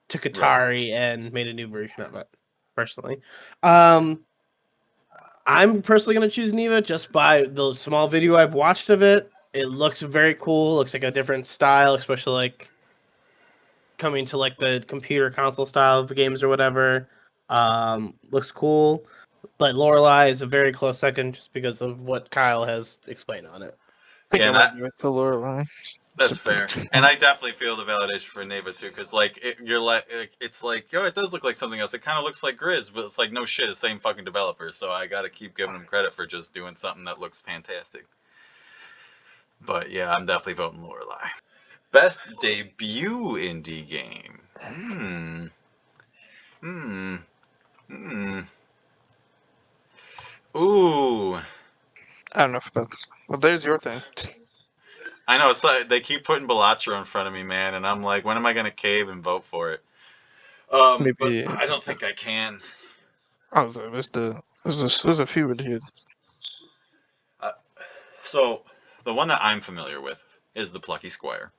took Atari and made a new version of it. Personally, I'm personally gonna choose Neva just by the small video I've watched of it. It looks very cool. Looks like a different style, especially like coming to like the computer console style of games or whatever. Looks cool, but Lorelei is a very close second just because of what Kyle has explained on it. I think Yeah, I and might be with the Lorelei. that's fair. And I definitely feel the validation for Neva too, because like you're like it's like, yo, it does look like something else. It kind of looks like Grizz, but it's like no shit, it's the same fucking developer. So I got to keep giving them credit for just doing something that looks fantastic. But yeah, I'm definitely voting Lorelei. Best debut indie game. Ooh. I don't know about this one. Well, there's your thing. I know, it's like they keep putting Balatro in front of me, man, and I'm like, when am I gonna cave and vote for it? But Maybe I don't think I can. oh, there's a few in here. So the one that I'm familiar with is the Plucky Squire.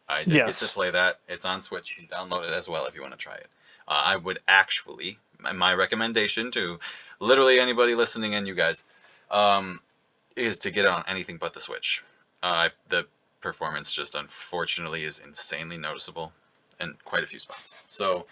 I did get to Yes. play that. It's on Switch. You can download it as well if you want to try it. I would actually, my recommendation to literally anybody listening and you guys, is to get it on anything but the Switch. The performance just unfortunately is insanely noticeable in quite a few spots. So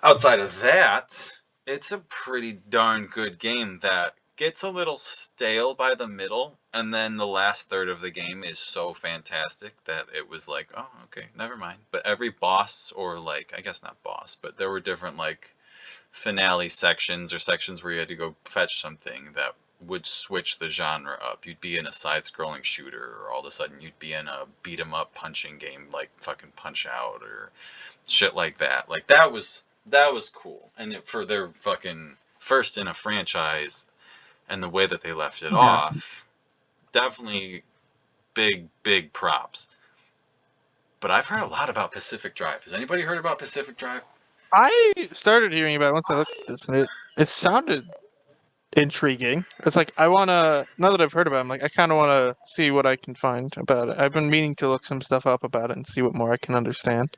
outside of that, it's a pretty darn good game that gets a little stale by the middle, and then the last third of the game is so fantastic that it was like, oh, okay, never mind. But every boss, or like, I guess not boss, but there were different like finale sections or sections where you had to go fetch something that would switch the genre up. You'd be in a side-scrolling shooter, or all of a sudden you'd be in a beat-em-up punching game like fucking Punch Out or shit like that. Like that was cool, and for their fucking first in a franchise, and the way that they left it off, definitely big props. But I've heard a lot about Pacific Drive. Has anybody heard about Pacific Drive? I started hearing about it once I looked at this, and it sounded intriguing. It's like I wanna now that I've heard about it, I'm like I kind of want to see what I can find about it. I've been meaning to look some stuff up about it and see what more I can understand.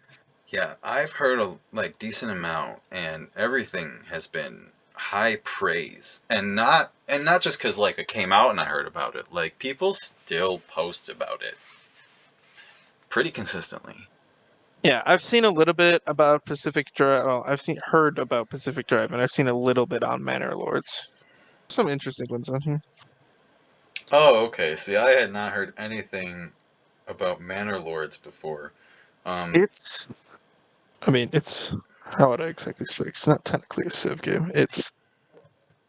Yeah, I've heard a like decent amount, and everything has been high praise, and not just because like it came out and I heard about it. Like people still post about it pretty consistently. Yeah, I've seen a little bit about Pacific Drive. Well, heard about Pacific Drive, and I've seen a little bit on Manor Lords. Some interesting ones on here. Oh, okay. See, I had not heard anything about Manor Lords before. It's, I mean, it's how would I exactly speak? It's not technically a Civ game. It's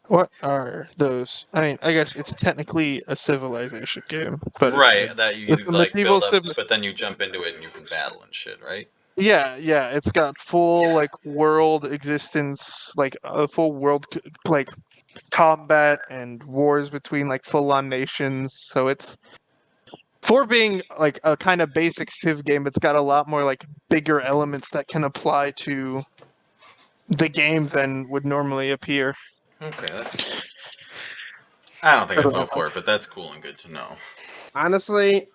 what are those? I mean, I guess it's technically a civilization game, but Right, that you it's a like medieval build up, civ. but then you jump into it and you can battle and shit, right? Yeah, it's got full like world existence, like a full world like combat and wars between like full on nations. So it's for being like a kind of basic Civ game, it's got a lot more like bigger elements that can apply to the game than would normally appear. Okay, that's cool. I don't think I'd vote for it, but that's cool and good to know. Honestly,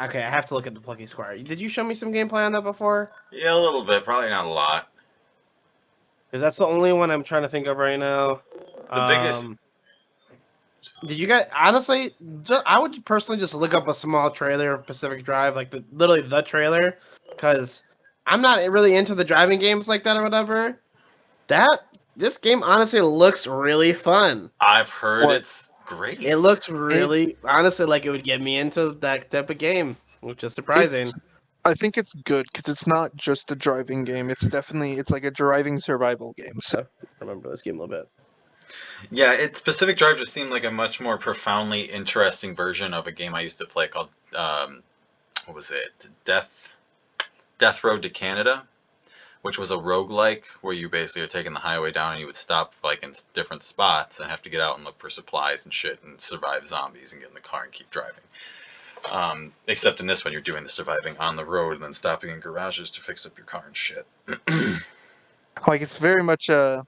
okay, I have to look at the Plucky Squire. Did you show me some gameplay on that before? Yeah, a little bit, probably not a lot. Because that's the only one I'm trying to think of right now. The biggest. Did you guys honestly? I would personally just look up a small trailer of Pacific Drive, like literally the trailer, because I'm not really into the driving games like that or whatever. This game honestly looks really fun. I've heard What? it's great. It looks really honestly like it would get me into that type of game, which is surprising. I think it's good because it's not just a driving game. It's like a driving survival game. So I remember this game a little bit. Yeah, Pacific Drive just seemed like a much more profoundly interesting version of a game I used to play called what was it? Death Road to Canada, which was a roguelike where you basically are taking the highway down and you would stop like in different spots and have to get out and look for supplies and shit and survive zombies and get in the car and keep driving. Except in this one, you're doing the surviving on the road and then stopping in garages to fix up your car and shit. like it's very much a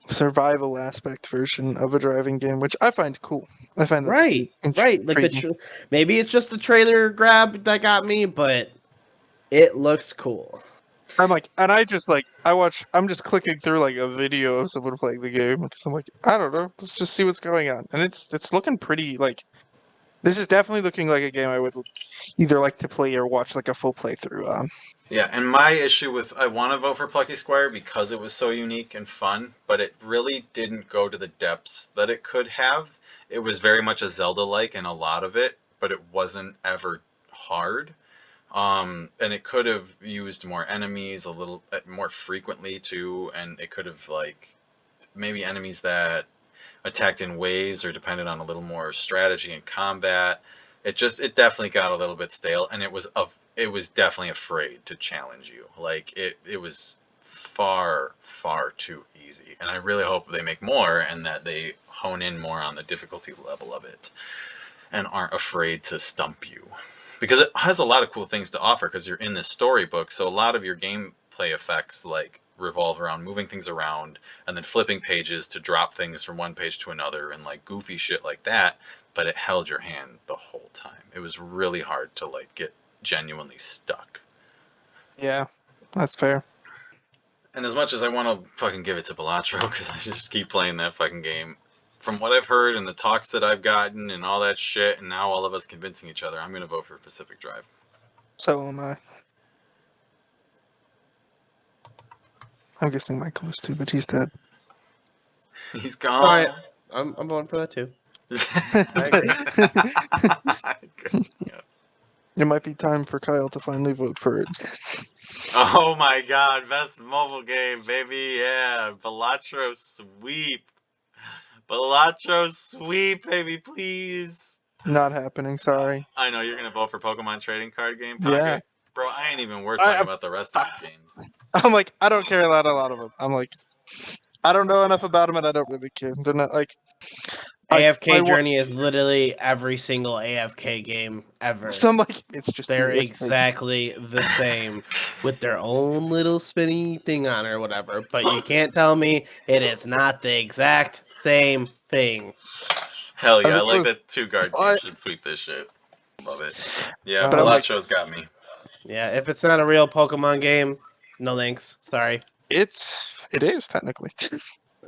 survival aspect version of a driving game, which I find cool. I find that Right. Like intriguing. maybe it's just the trailer grab that got me, but it looks cool. I'm like, and I'm just clicking through like a video of someone playing the game because I'm like, I don't know, let's just see what's going on, and it's looking pretty like. This is definitely looking like a game I would either like to play or watch like a full playthrough on. Yeah, and my issue with I want to vote for Plucky Squire because it was so unique and fun, but it really didn't go to the depths that it could have. It was very much a Zelda-like in a lot of it, but it wasn't ever hard. And it could have used more enemies a little more frequently too, and it could have like maybe enemies that attacked in waves or depended on a little more strategy and combat. It definitely got a little bit stale, and it was definitely afraid to challenge you. Like it was far too easy, and I really hope they make more and that they hone in more on the difficulty level of it and aren't afraid to stump you, because it has a lot of cool things to offer because you're in this storybook, so a lot of your gameplay effects like revolve around moving things around and then flipping pages to drop things from one page to another and like goofy shit like that, but it held your hand the whole time. It was really hard to like get genuinely stuck. Yeah, that's fair. And as much as I want to fucking give it to Balatro because I just keep playing that fucking game, from what I've heard and the talks that I've gotten and all that shit, and now all of us convincing each other, I'm going to vote for Pacific Drive. So am I. I'm guessing Michael is too, but he's dead. He's gone. All right. I'm voting for that too. It might be time for Kyle to finally vote for it. Oh my god, best mobile game, baby, yeah. Balatro sweep. Balatro sweep, baby, please. Not happening, sorry. I know, you're going to vote for Pokemon Trading Card Game Pocket? Yeah. Bro, I ain't even worth talking about the rest of these games. I'm like, I don't care a lot of them. I'm like, I don't know enough about them and I don't really care. They're not like... AFK Journey is literally every single AFK game ever. So I'm like, it's just... They're exactly the same with their own little spinny thing on or whatever, but you can't tell me it is not the exact same thing. Hell yeah, I like that 2-guard team should sweep this shit. Love it. Yeah, but Balatro's got me. Yeah, if it's not a real Pokemon game, no thanks. Sorry. It is, technically.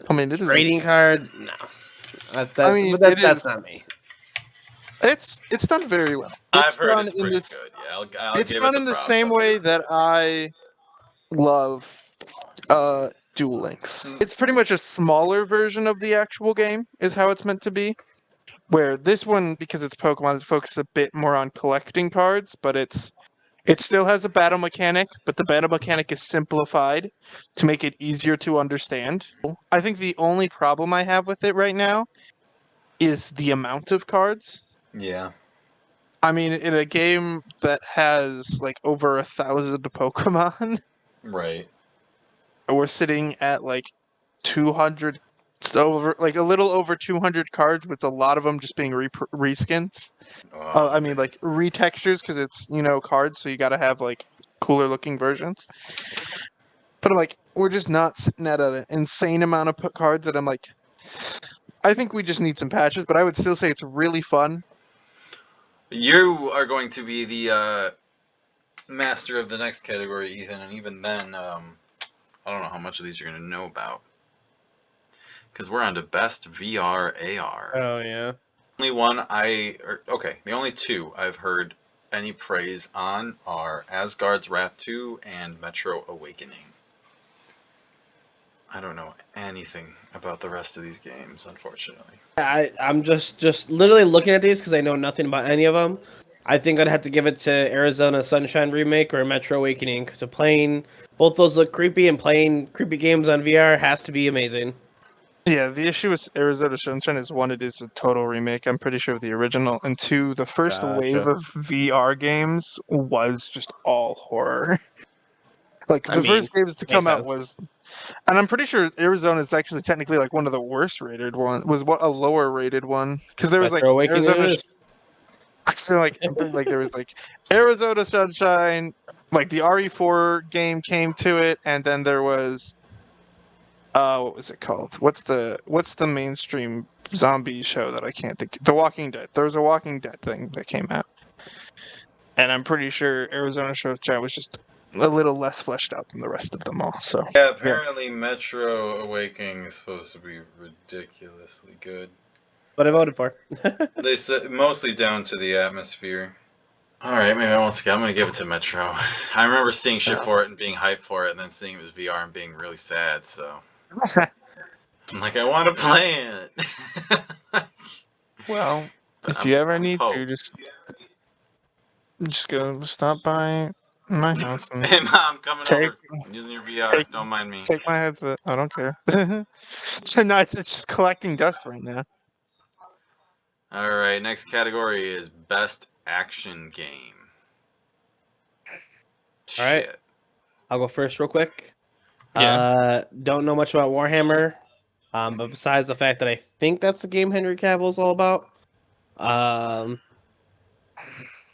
I mean, it is... Trading card? No. That's not me. It's done very well. I've heard it's pretty good. Yeah, I'll it's give done it in the same way that I love Duel Links. It's pretty much a smaller version of the actual game, is how it's meant to be. Where this one, because it's Pokemon, it focuses a bit more on collecting cards, but it still has a battle mechanic, but the battle mechanic is simplified to make it easier to understand. I think the only problem I have with it right now is the amount of cards. Yeah. I mean, in a game that has like over 1,000 Pokemon, right? We're sitting at like 200, like a little over 200 cards, with a lot of them just being reskins. I mean, like retextures, because it's cards, so you got to have like cooler looking versions. But I'm like, we're just not sitting at an insane amount of cards that I'm like, I think we just need some patches. But I would still say it's really fun. You are going to be the master of the next category, Ethan, and even then, I don't know how much of these you're going to know about. Because we're on to best VR AR. Oh, yeah. The only two I've heard any praise on are Asgard's Wrath 2 and Metro Awakening. I don't know anything about the rest of these games, unfortunately. I'm just literally looking at these because I know nothing about any of them. I think I'd have to give it to Arizona Sunshine Remake or Metro Awakening because playing both those look creepy, and playing creepy games on VR has to be amazing. Yeah, the issue with Arizona Sunshine is one, it is a total remake, I'm pretty sure, of the original, and two, the first wave Gotcha. of VR games was just all horror. Like, I the mean, first games to makes come out sense. was, and I'm pretty sure Arizona is actually technically like one of the worst rated ones, was what a lower rated one, because there was like Metro Awakening it Arizona, is. so like there was like Arizona Sunshine, like the RE4 game came to it, and then there was what was it called? What's the mainstream zombie show that I can't think? The Walking Dead. There was a Walking Dead thing that came out, and I'm pretty sure Arizona Sunshine was just a little less fleshed out than the rest of them all. So Yeah, yeah, apparently Metro Awakening is supposed to be ridiculously good. What I voted for. They said mostly down to the atmosphere. All right, maybe I'm gonna give it to Metro. I remember seeing shit for it and being hyped for it, and then seeing it was VR and being really sad. So I'm like, I want to play it. well, But if you ever I'm need to, Pope. just go stop by my house and Hey, Mom, coming take over. I'm using your VR. take Don't mind me. take my headset. I don't care. So no, it's just collecting dust right now. All right, next category is best action game. All right. Shit. I'll go first real quick. Yeah. Don't know much about Warhammer, but besides the fact that I think that's the game Henry Cavill's all about.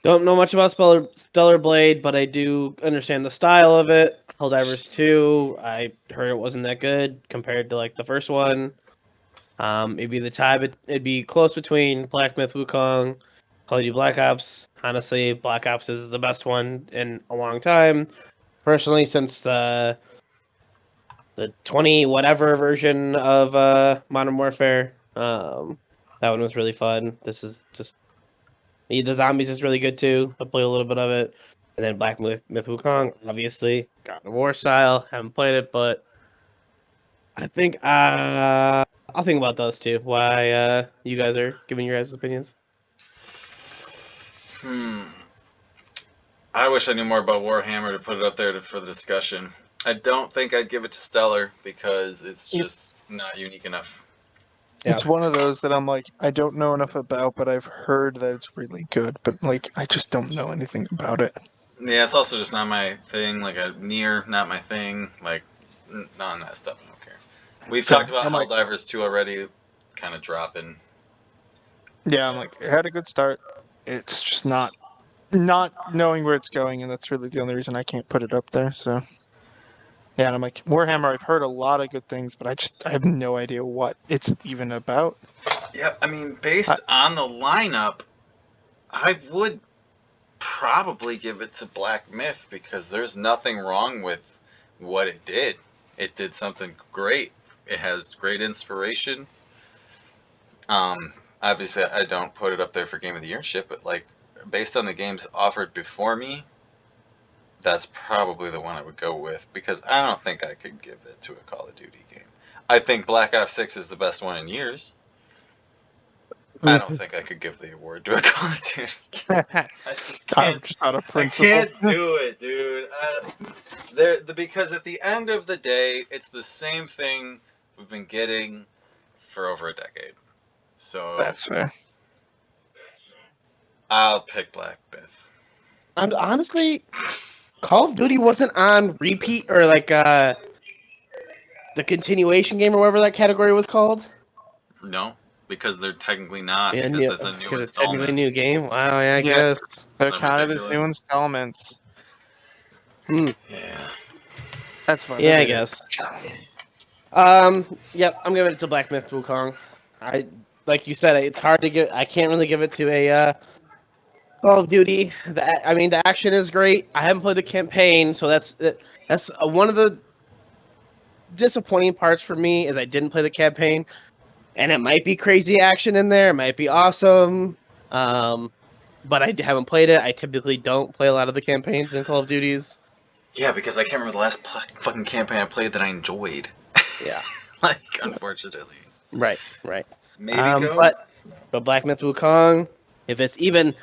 Don't know much about Stellar Blade, but I do understand the style of it. Helldivers 2, I heard it wasn't that good compared to like the first one. It'd be the tie, but it'd be close between Black Myth Wukong, Call of Duty Black Ops. Honestly, Black Ops is the best one in a long time. Personally, since the 20 whatever version of Modern Warfare, that one was really fun. This is just the zombies is really good too. I play a little bit of it, and then Black Myth Wukong, obviously, God of War style. Haven't played it, but I think I'll think about those two. Why you guys are giving your guys' opinions? I wish I knew more about Warhammer to put it up there for the discussion. I don't think I'd give it to Stellar because it's just not unique enough. It's one of those that I'm like, I don't know enough about, but I've heard that it's really good, but like, I just don't know anything about it. Yeah, it's also just not my thing. Like a Nier, not my thing. Like none of that stuff. I don't care. We've Fair. talked about I'm like, Helldivers 2 already, kind of dropping. yeah, I'm like, it had a good start. It's just not knowing where it's going, and that's really the only reason I can't put it up there. So yeah, and I'm like, Warhammer, I've heard a lot of good things, but I have no idea what it's even about. Yeah, I mean, based on the lineup, I would probably give it to Black Myth because there's nothing wrong with what it did. It did something great. It has great inspiration. Obviously, I don't put it up there for Game of the Year shit, but like based on the games offered before me, that's probably the one I would go with because I don't think I could give it to a Call of Duty game. I think Black Ops 6 is the best one in years. I don't think I could give the award to a Call of Duty game. I just can't. Just out of principle. I can't do it, dude. Because at the end of the day, it's the same thing we've been getting for over a decade. So That's fair. I'll pick Black Myth. Honestly, Call of Duty wasn't on repeat or like the continuation game or whatever that category was called. No, because they're technically not. Yeah, Because that's a new because it's technically a installment. new game. Wow, yeah, I Yeah. guess. They're Isn't that counted as ridiculous? new installments. Yeah. That's fine. Yeah, they I made it. guess. Yep, I'm giving it to Black Myth Wukong. Like you said, it's hard to give. I can't really give it to a Call of Duty. The action is great. I haven't played the campaign, so that's one of the disappointing parts for me is I didn't play the campaign, and it might be crazy action in there. It might be awesome. but I haven't played it. I typically don't play a lot of the campaigns in Call of Duties. Yeah, because I can't remember the last fucking campaign I played that I enjoyed. Yeah. Like, unfortunately. Right. Maybe But Ghosts? the Black Myth Wukong, if it's even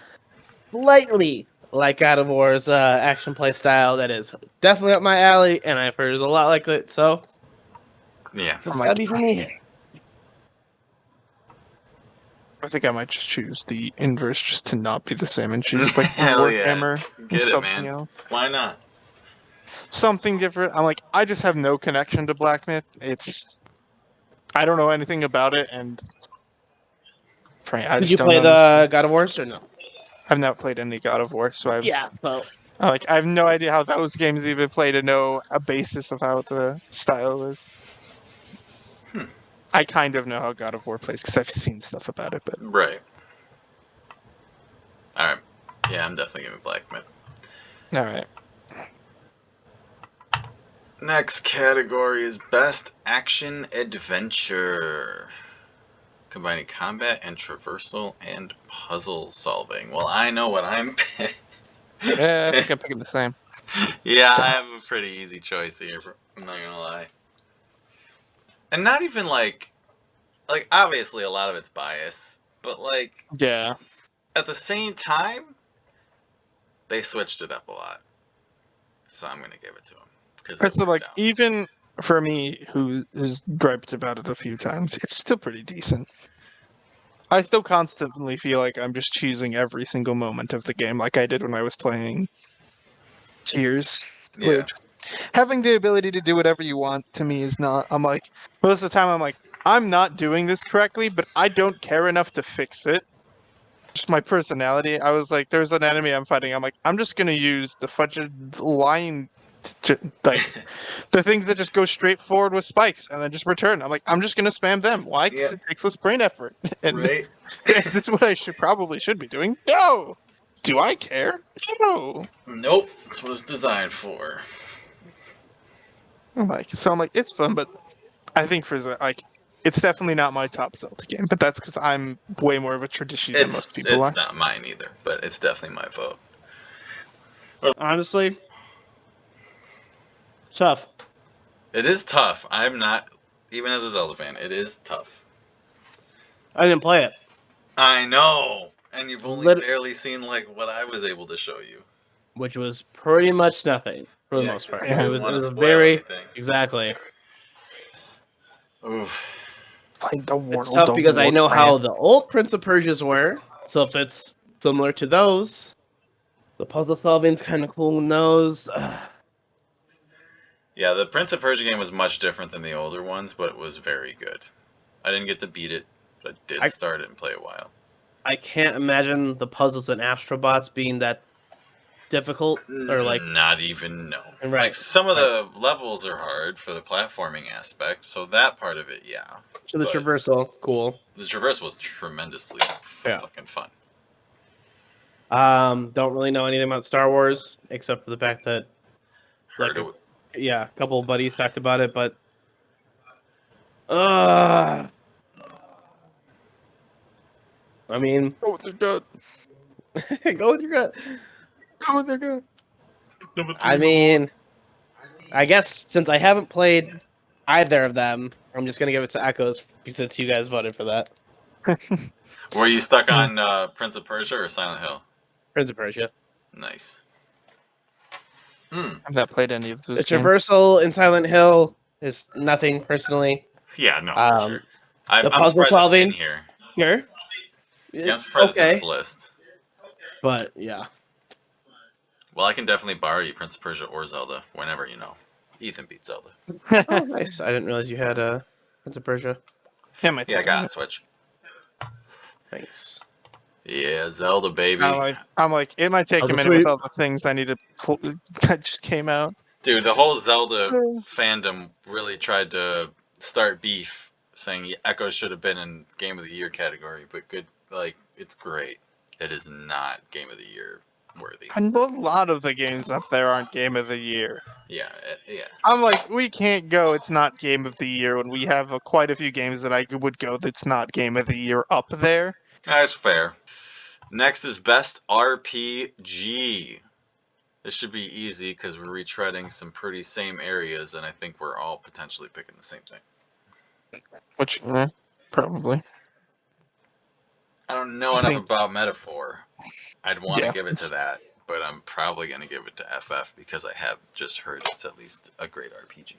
slightly like God of War's action play style, that is definitely up my alley, and I've heard it's a lot like it, so Yeah. it's I'm gotta like, be for me. I think I might just choose the inverse just to not be the same and choose like Hell yeah. Warhammer and Get it, something man. else. Why not? Something different. I'm like, I just have no connection to Black Myth. I don't know anything about it, and I Did just you don't play know enough. the God of Wars or no? I've not played any God of War, so Yeah, so I have no idea how those games even play to know a basis of how the style is. Hmm. I kind of know how God of War plays because I've seen stuff about it, but Right. Alright. Yeah, I'm definitely giving Black Myth. all right. Next category is Best Action Adventure. Combining combat and traversal and puzzle solving. Well, I know what I'm Yeah, I think I'm picking the same. Yeah, So- I have a pretty easy choice here, I'm not gonna lie. And not even like obviously a lot of it's bias, but like Yeah, at the same time, they switched it up a lot. So I'm gonna give it to them because it it's like worked out. even for me, who has griped about it a few times, it's still pretty decent. I still constantly feel like I'm just choosing every single moment of the game, like I did when I was playing Tears. Yeah. Which having the ability to do whatever you want to me is not. I'm like most of the time I'm like I'm not doing this correctly, but I don't care enough to fix it. Just my personality. I was like, there's an enemy I'm fighting. I'm like, I'm just gonna use the fudged line, like the things that just go straight forward with spikes and then just return. I'm like, I'm just gonna spam them. Why? Because Yeah. it takes less brain effort. And Right. is this what I should be doing? No. Do I care? No. Nope. That's what it's designed for. I'm like, it's fun, but I think like, it's definitely not my top Zelda game. But that's because I'm way more of a tradition than most people It's are. not mine either, but it's definitely my vote. honestly, tough. It is tough. I'm not even as a Zelda fan. It is tough. I didn't play it. I know, and you've only Lit- barely seen like what I was able to show you. which was pretty much nothing for the Yeah, most part. 'cause Yeah. you It didn't was want to spoil very anything. exactly. Oof. Find the It's world tough of because I know how Warcraft. the old Prince of Persias were. So if it's similar to those, the puzzle solving's kind of cool in those. Yeah, the Prince of Persia game was much different than the older ones, but it was very good. I didn't get to beat it, but I did start it and play a while. I can't imagine the puzzles in Astrobots being that difficult or like Not even no. right. Like some of the levels are hard for the platforming aspect, so that part of it, yeah. So the But traversal, cool. the traverse was tremendously fucking fun. Don't really know anything about Star Wars except for the fact that Heard like it. a couple of buddies talked about it, but I mean, Go with your gut. go with your gut. Go with your gut. I mean, I guess since I haven't played either of them, I'm just gonna give it to Echoes since you guys voted for that. Were you stuck on Prince of Persia or Silent Hill? Prince of Persia. Nice. I've not played any of The those games. traversal in Silent Hill is nothing personally. Yeah, no, for sure. The I'm puzzle surprised solving, it's in here. sure. Yeah, I'm surprised it's in this list. But yeah. Well, I can definitely borrow you Prince of Persia or Zelda whenever, Ethan beats Zelda. Oh, nice. I didn't realize you had Prince of Persia. Yeah, my Yeah, I got it, Switch. Thanks. Yeah, Zelda, baby. I'm like, it might take a Zelda minute sweet. with all the things I need to pull that just came out. Dude, the whole Zelda fandom really tried to start beef, saying Echo should have been in Game of the Year category, but it's great. It is not Game of the Year worthy. And a lot of the games up there aren't Game of the Year. Yeah. I'm like, we can't go, it's not Game of the Year, when we have quite a few games that I would go that's not Game of the Year up there. That's fair. Next is best RPG. This should be easy because we're retreading some pretty same areas, and I think we're all potentially picking the same thing. Which, probably. I don't know I enough think, about Metaphor. I'd want to yeah. give it to that, but I'm probably going to give it to FF because I have just heard it's at least a great RPG.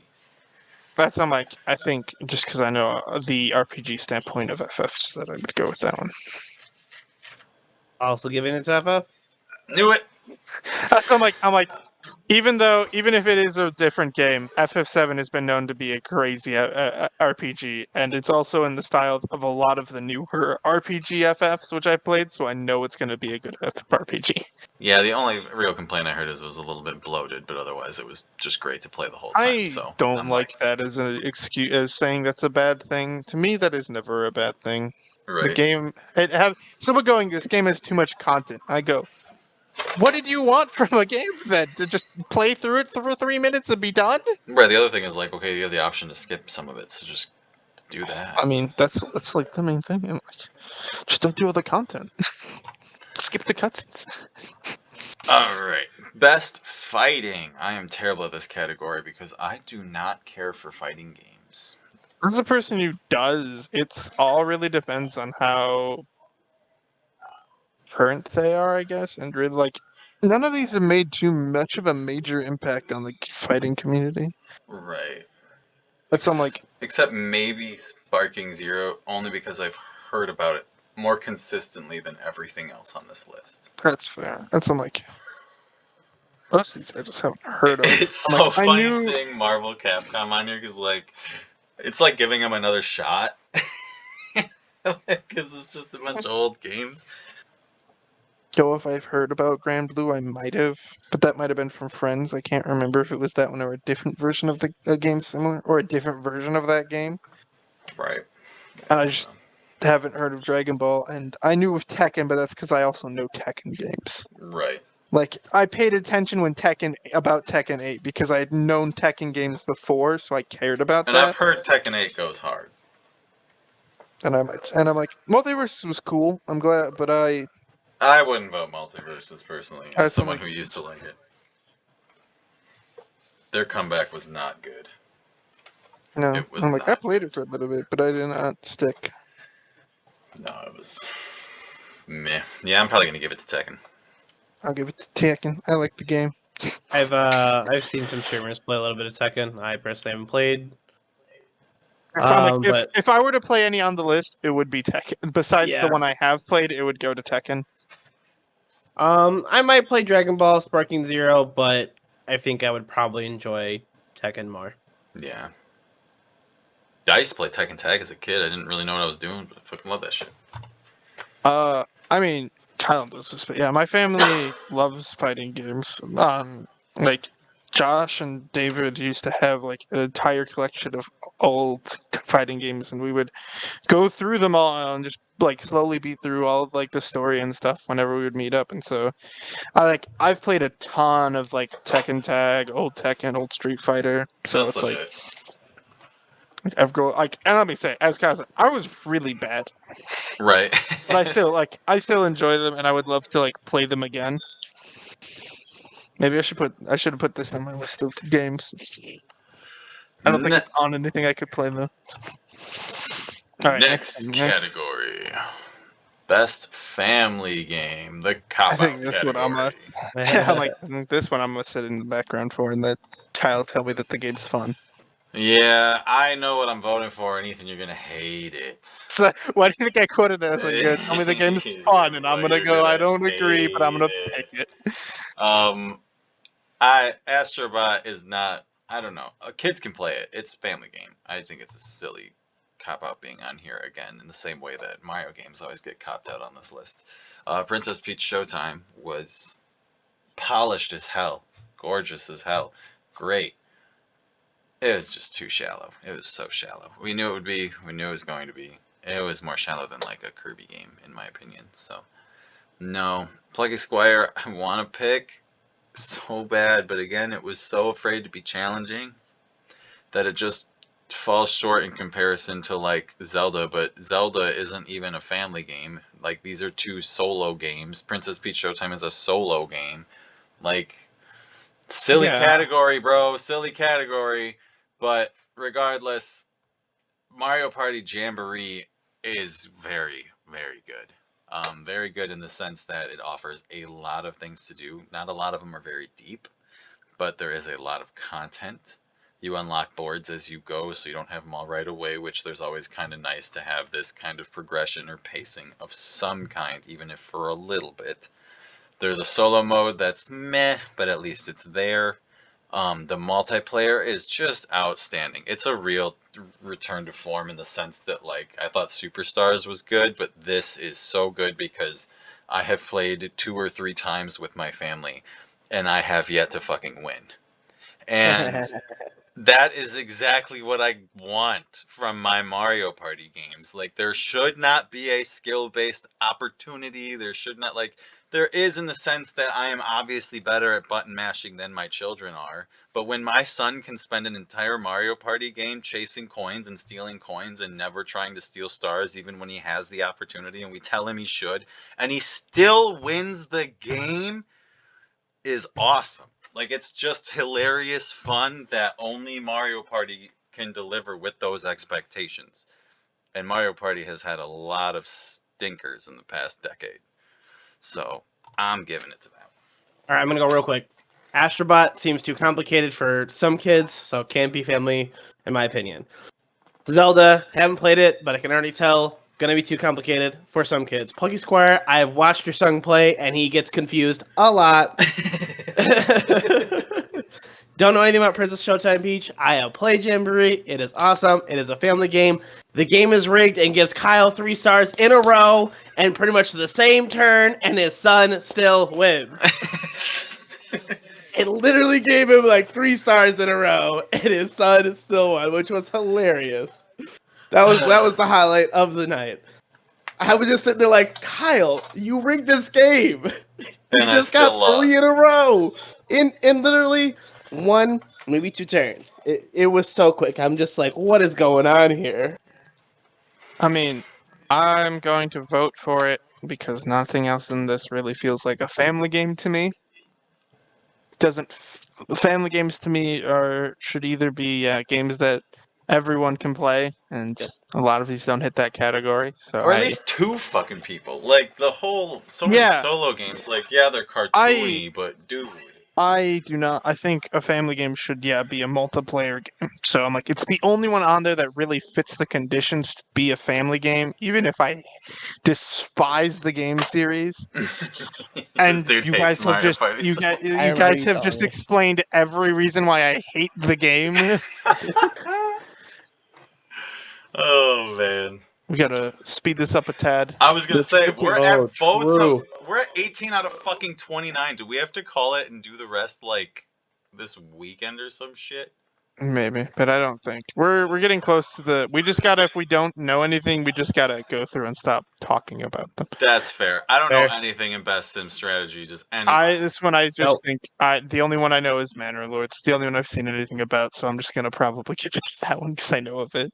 That's on like, I think, just because I know the RPG standpoint of FFs, that I would go with that one. Also giving it to FF. Knew it! So I'm like, even if it is a different game, FF7 has been known to be a crazy RPG, and it's also in the style of a lot of the newer RPG FFs, which I played, so I know it's going to be a good RPG. Yeah, the only real complaint I heard is it was a little bit bloated, but otherwise it was just great to play the whole time. I So don't I'm like that as an excuse, as saying that's a bad thing. To me, that is never a bad thing. The right. game, someone going, this game has too much content. I go, what did you want from a game then? To just play through it for 3 minutes and be done? Right. The other thing is like, okay, you have the option to skip some of it, so just do that. I mean, that's like the main thing. I'm like, just don't do all the content. Skip the cutscenes. All right. Best fighting. I am terrible at this category because I do not care for fighting games. As a person who does, it's all really depends on how current they are, I guess, and really like none of these have made too much of a major impact on the fighting community. Right. That's I'm like, Except maybe Sparking Zero, only because I've heard about it more consistently than everything else on this list. that's fair. That's I'm like, most of these I just haven't heard of. It's I'm like, so I funny knew. seeing Marvel Capcom on here because, like, it's like giving them another shot. Because it's just a bunch of old games. Know if I've heard about Grand Blue, I might have, but that might have been from friends. I can't remember if it was that one or a different version of the game similar, or a different version of that game. Right. And I just haven't heard of Dragon Ball, and I knew of Tekken, but that's because I also know Tekken games. Right. Like I paid attention when Tekken 8 because I had known Tekken games before, so I cared about And I've that. heard Tekken 8 goes hard. And I'm like, Multiverse was cool. I'm glad, but I wouldn't vote Multiverses personally, as I'm someone like, who used to like it. Their comeback was not good. no, It was I'm like, I not played good. it for a little bit, but I did not stick. No, it was meh. Yeah, I'm probably gonna give it to Tekken. I'll give it to Tekken. I like the game. I've seen some streamers play a little bit of Tekken. I personally haven't played. But If I were to play any on the list, it would be Tekken. Besides the yeah. one I have played, it would go to Tekken. I might play Dragon Ball Sparking Zero, but I think I would probably enjoy Tekken more. Yeah. I used to play Tekken Tag as a kid. I didn't really know what I was doing, but I fucking love that shit. I mean, Kyle does this, but yeah, my family loves fighting games. Like Josh and David used to have like an entire collection of old fighting games, and we would go through them all and just like slowly beat through all of, like the story and stuff whenever we would meet up. And so I've played a ton of like Tekken Tag, old Tekken, old Street Fighter. So That's it's like legit. I've grown like, and let me say, as Kyle said, I was really bad. Right. But I still enjoy them, and I would love to like play them again. Maybe I should have put this on my list of games. I don't think it's on anything I could play though. All right, Next category. Best family game. The cop I think out this one I'm category. yeah, I think this one I'm gonna sit in the background for, and let Kyle tell me that the game's fun. Yeah, I know what I'm voting for, and Ethan, you're gonna hate it. So, why do you think I quoted it? I was like, good. Tell me the game's fun, and I'm Well, gonna you're go. I gonna don't agree, but I'm hate gonna it. pick it. Astrobot is not. I don't know. Kids can play it. It's a family game. I think it's a silly cop out being on here again, in the same way that Mario games always get copped out on this list. Princess Peach Showtime was polished as hell, gorgeous as hell, great. It was just too shallow. It was so shallow. We knew it would be. We knew it was going to be. It was more shallow than like a Kirby game, in my opinion. So, no. Plucky Squire, I want to pick so bad, but again, it was so afraid to be challenging that it just falls short in comparison to like Zelda, but Zelda isn't even a family game. Like these are two solo games. Princess Peach Showtime is a solo game. Like silly category, bro, silly category. But regardless, Mario Party Jamboree is very, very good. Very good in the sense that it offers a lot of things to do. Not a lot of them are very deep, but there is a lot of content. You unlock boards as you go, so you don't have them all right away, which there's always kind of nice to have this kind of progression or pacing of some kind, even if for a little bit. There's a solo mode that's meh, but at least it's there. The multiplayer is just outstanding. It's a real return to form in the sense that, like, I thought Superstars was good, but this is so good because I have played 2 or 3 times with my family, and I have yet to fucking win. And that is exactly what I want from my Mario Party games. Like, there should not be a skill-based opportunity. There should not, like, there is in the sense that I am obviously better at button mashing than my children are. But when my son can spend an entire Mario Party game chasing coins and stealing coins and never trying to steal stars, even when he has the opportunity and we tell him he should, and he still wins the game, is awesome. Like, it's just hilarious fun that only Mario Party can deliver with those expectations. And Mario Party has had a lot of stinkers in the past decade. So, I'm giving it to that. All right, I'm going to go real quick. Astrobot seems too complicated for some kids, so can't be family, in my opinion. Zelda, haven't played it, but I can already tell, going to be too complicated for some kids. Plucky Squire, I have watched your son play, and he gets confused a lot. Don't know anything about Princess Showtime Peach. I have played Jamboree. It is awesome. It is a family game. The game is rigged and gives Kyle 3 stars in a row and pretty much the same turn, and his son still wins. It literally gave him like 3 stars in a row, and his son still won, which was hilarious. That was the highlight of the night. I was just sitting there like, Kyle, you rigged this game. You just got 3 in a row in literally 1, maybe 2 turns. It was so quick. I'm just like, what is going on here? I mean, I'm going to vote for it because nothing else in this really feels like a family game to me. Family games to me should either be games that everyone can play, and a lot of these don't hit that category. So or at least 2 fucking people. Like, the whole many solo games. Like, yeah, they're cartoony, but dude. I do not. I think a family game should, be a multiplayer game. So I'm like, it's the only one on there that really fits the conditions to be a family game, even if I despise the game series. And you guys have just explained every reason why I hate the game. Oh man. We gotta speed this up a tad. I was gonna say we're at votes. We're at 18 out of fucking 29. Do we have to call it and do the rest like this weekend or some shit? Maybe, but I don't think we're getting close to the. We just gotta, if we don't know anything, we just gotta go through and stop talking about them. That's fair. I don't know anything in Best Sim Strategy. Just think the only one I know is Manor Lord. It's the only one I've seen anything about, so I'm just gonna probably give it to that one because I know of it.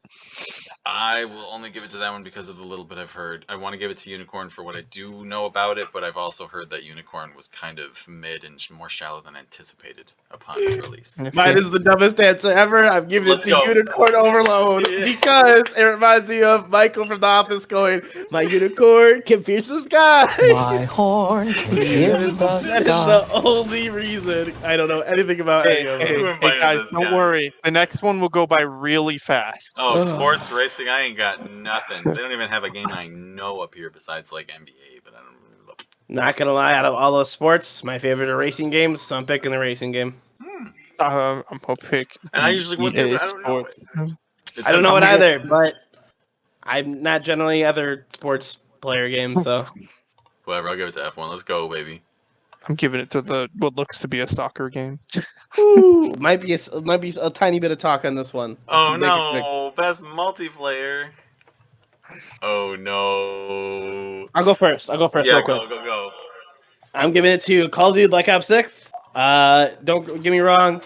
I will only give it to that one because of the little bit I've heard. I want to give it to Unicorn for what I do know about it, but I've also heard that Unicorn was kind of mid and more shallow than anticipated upon its release. Mine is the dumbest answer ever. I'm giving it to Unicorn Overload because it reminds me of Michael from The Office going, "My unicorn can pierce the sky." My horn can pierce the sky. That is the only reason. I don't know anything about any of them. Hey guys, don't worry. The next one will go by really fast. Oh, sports racing. I ain't got nothing. They don't even have a game I know up here besides like NBA, but I don't know. Not gonna lie, out of all those sports, my favorite are racing games, so I'm picking the racing game. I'm gonna pick. And I usually would do. I don't know it either, but I'm not generally other sports player games, so. Whatever, I'll give it to F1. Let's go, baby. I'm giving it to what looks to be a soccer game. Ooh, might be a tiny bit of talk on this one. Oh no, best multiplayer. Oh no. I'll go first. Yeah, go. I'm giving it to Call of Duty Black Ops 6. Don't get me wrong.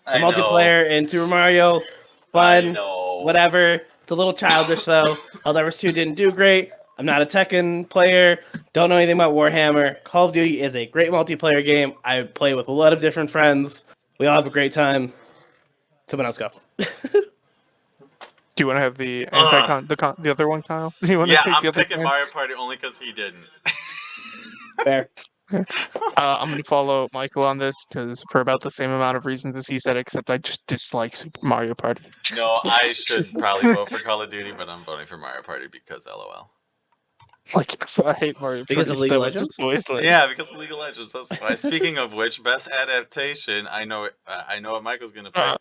The multiplayer in Super Mario, fun. whatever. It's a little childish, though. Helldivers 2 didn't do great. I'm not a Tekken player. Don't know anything about Warhammer. Call of Duty is a great multiplayer game. I play with a lot of different friends. We all have a great time. Someone else go. Do you want to have the the other one, Kyle? Do you want to Yeah, take I'm the other picking game? Mario Party only because he didn't. Fair. I'm going to follow Michael on this because for about the same amount of reasons as he said, except I just dislike Super Mario Party. No, I should probably vote for Call of Duty, but I'm voting for Mario Party because LOL. Like, I hate Mario Because Party of League of so much. Just Legends? always like, Yeah, because of League of Legends. That's why. Speaking of which, best adaptation. I know what Michael's gonna pick.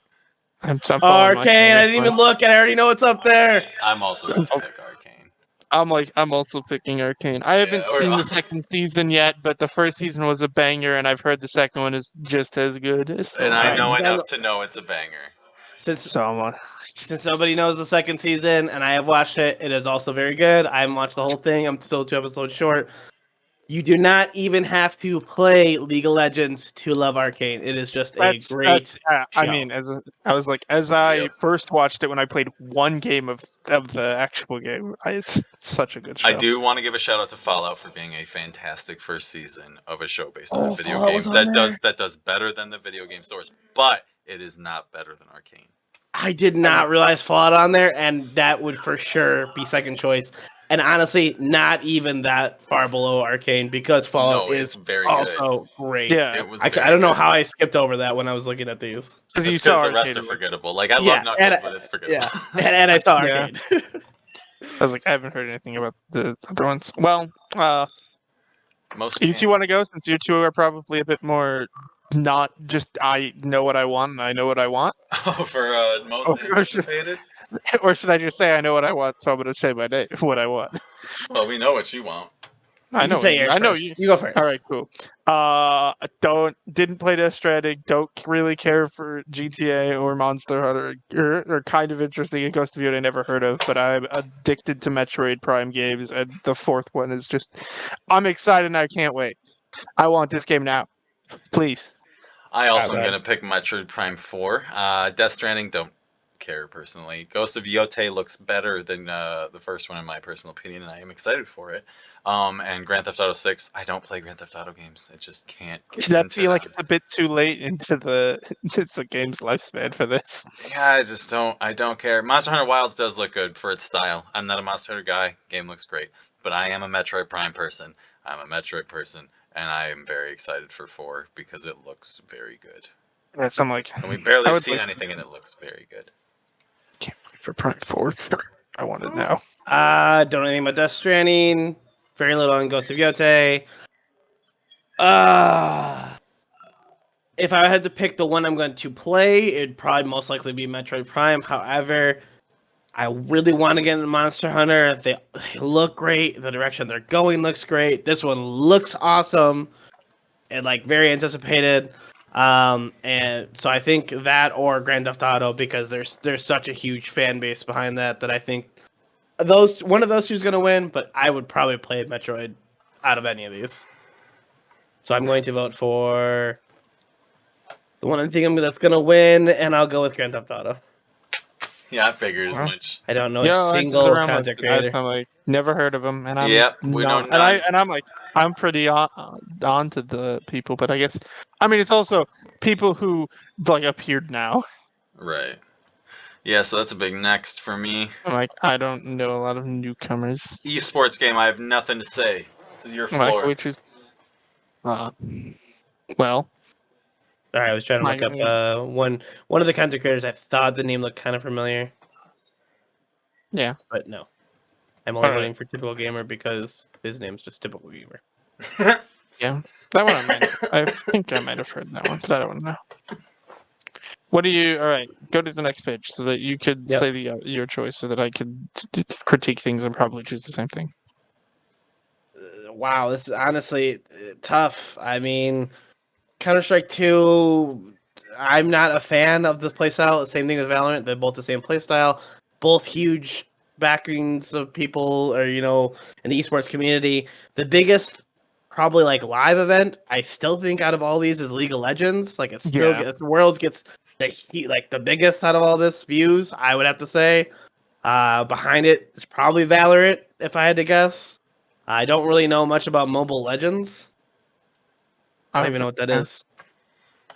I'm following Michael Arcane, on I this didn't one. even look, and I already know what's up there. I'm also gonna pick Arcane. I'm also picking Arcane. I haven't we're seen all- the second season yet, but the first season was a banger, and I've heard the second one is just as good. So, And I Alright, know then- enough to know it's a banger. Since so nobody knows the second season, and I have watched it, it is also very good. I haven't watched the whole thing. I'm still 2 episodes short. You do not even have to play League of Legends to love Arcane. It is just a great I show. mean, as I first watched it when I played one game of the actual game, it's such a good show. I do want to give a shout out to Fallout for being a fantastic first season of a show based on a video Fallout game was on that does better than the video game source, but it is not better than Arcane. I did not realize Fallout on there, and that would for sure be second choice. And honestly, not even that far below Arcane because Fallout it's is very also great. Yeah, It was. I don't know how I skipped over that when I was looking at these. because you It's saw because the rest Arcade. are forgettable. Like I Yeah, love Knuckles, and- but it's forgettable. Yeah, and I saw Yeah. Arcane. I was like, I haven't heard anything about the other ones. Well, Most you can. two want to go since you two are probably a bit more not just I know what I want and I know what I want, for most or should- anticipated. or should I just say I know what I want? So I'm going to say my name, what I want. Well, we know what you want. I You know. can say yours I know first. you. You go first. All right, cool. Didn't play Death Stranding. Don't really care for GTA or Monster Hunter. Or kind of interesting in Ghost of Tsushima I never heard of, but I'm addicted to Metroid Prime games, and the fourth one is just. I'm excited and I can't wait. I want this game now, please. I also am bad. going to pick Metroid Prime 4. Death Stranding, don't care personally. Ghost of Tsushima looks better than the first one in my personal opinion, and I am excited for it. And Grand Theft Auto 6, I don't play Grand Theft Auto games. I just can't get Does that into feel like them. it's a bit too late into the game's lifespan for this? Yeah, I don't care. Monster Hunter Wilds does look good for its style. I'm not a Monster Hunter guy. Game looks great. But I am a Metroid Prime person. I'm a Metroid person. And I am very excited for 4 because it looks very good. That's I'm like. And we barely I have would seen like- anything and it looks very good. Can't wait for Prime 4. I want it now. Don't know anything about Death Stranding. Very little on Ghost of Yote. If I had to pick the one I'm going to play, it'd probably most likely be Metroid Prime. However, I really want to get into Monster Hunter. They look great. The direction they're going looks great. This one looks awesome and like very anticipated. And so I think that or Grand Theft Auto because there's such a huge fan base behind that I think one of those two is going to win. But I would probably play Metroid out of any of these. So I'm going to vote for the one I think that's going to win, and I'll go with Grand Theft Auto. Yeah, I figured as Well, much. I don't know a single content creator. I'm like, never heard of them, and I'm Yep, we know not, none. and I'm like, I'm pretty on to the people, but I guess, I mean, it's also people who like appeared now. Right. Yeah, so that's a big next for me. I'm like, I don't know a lot of newcomers. Esports game, I have nothing to say. This is your I'm like, floor. which is, well, Sorry, I was trying to look Mike, up one of the content creators. I thought the name looked kind of familiar, yeah, but no. I'm only Alright. voting for Typical Gamer because his name's just Typical Gamer. yeah, that one I think I might have heard that one, but I don't know. What do you? All right, go to the next page so that you could Yep. say your choice, so that I could critique things and probably choose the same thing. Wow, this is honestly tough. I mean, Counter-Strike 2, I'm not a fan of the playstyle. Same thing as Valorant. They're both the same playstyle. Both huge backings of people, or in the esports community. The biggest, probably like live event, I still think out of all these is League of Legends. Like it still Yeah. gets, Worlds gets the biggest out of all this views, I would have to say. Behind it is probably Valorant, if I had to guess. I don't really know much about Mobile Legends. I don't even know what that is.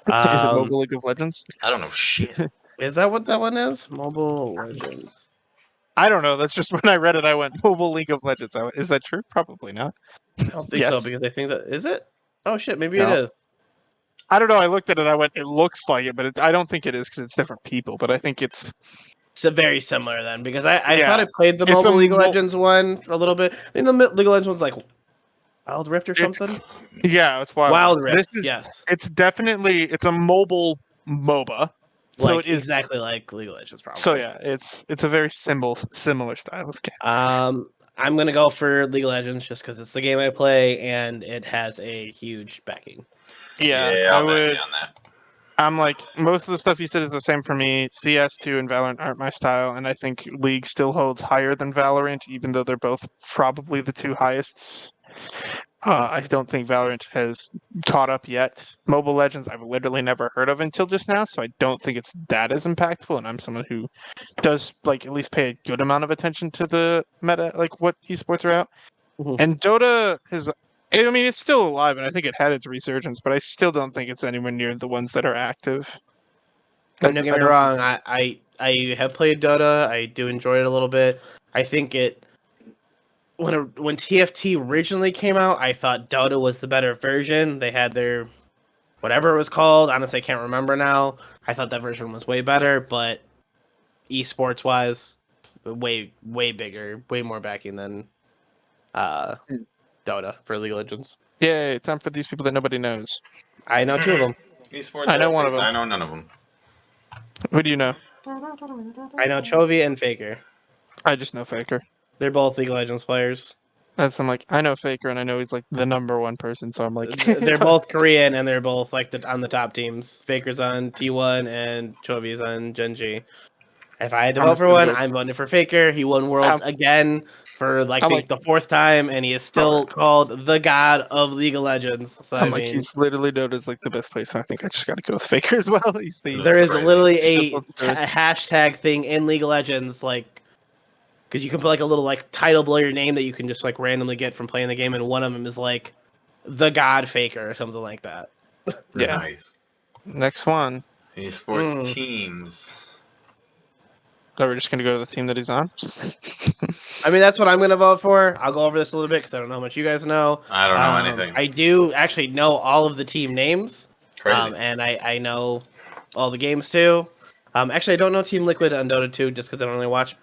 Is it Mobile League of Legends? I don't know shit. Is that what that one is? Mobile Legends. I don't know. That's just when I read it, I went Mobile League of Legends. I went, is that true? Probably not. I don't think so Yes. because I think that is it. Oh shit, maybe No. it is. I don't know. I looked at it. I went, it looks like it, but I don't think it is because it's different people. But I think it's It's very similar then because I Yeah, thought I played the it's a Mobile League of mo- Legends one for a little bit. I think the League of Legends one's like Wild Rift or it's something. it's Wild. Wild Rift. Rift, This is yes. it's definitely it's a mobile MOBA. So Like it is exactly like League of Legends, probably. So yeah, it's a very similar style of game. I'm gonna go for League of Legends just because it's the game I play and it has a huge backing. Yeah, I'll back you on that. I'm like most of the stuff you said is the same for me. CS2 and Valorant aren't my style, and I think League still holds higher than Valorant, even though they're both probably the two highest. I don't think Valorant has caught up yet. Mobile Legends, I've literally never heard of until just now, so I don't think it's that as impactful. And I'm someone who does like at least pay a good amount of attention to the meta, like what esports are out. Mhm. And Dota has, I mean, it's still alive, and I think it had its resurgence, but I still don't think it's anywhere near the ones that are active. Don't get me wrong, I have played Dota. I do enjoy it a little bit. I think it when TFT originally came out, I thought Dota was the better version. They had their whatever it was called. Honestly, I can't remember now. I thought that version was way better, but esports wise, way bigger, way more backing than Dota for League of Legends. Yay, time for these people that nobody knows. I know two of them. Esports I know one of athletes, them. I know none of them. Who do you know? I know Chovy and Faker. I just know Faker. They're both League of Legends players. I'm like, I know Faker, and I know he's like the number one person, so I'm like, They're both Korean and they're both like on the top teams. Faker's on T1 and Chovy's on Genji. If I had to I'm vote just for gonna one, go- I'm voting for Faker. He won Worlds again for like, I I'm think like- the fourth time, and he is still called the god of League of Legends. So I'm I like, mean, he's literally known as like the best player, so I think I just got to go with Faker as well. He's the there is crazy. literally Step a up to it. hashtag thing in League of Legends, like, because you can put like a little like title below your name that you can just like randomly get from playing the game, and one of them is like the God Faker or something like that. Yeah. Nice. Next one. Esports teams. So we're just gonna go to the team that he's on. I mean, that's what I'm going to vote for. I'll go over this a little bit because I don't know how much you guys know. I don't know anything. I do actually know all of the team names. Crazy. And I know all the games too. Actually, I don't know Team Liquid on Dota 2 just because I don't really watch.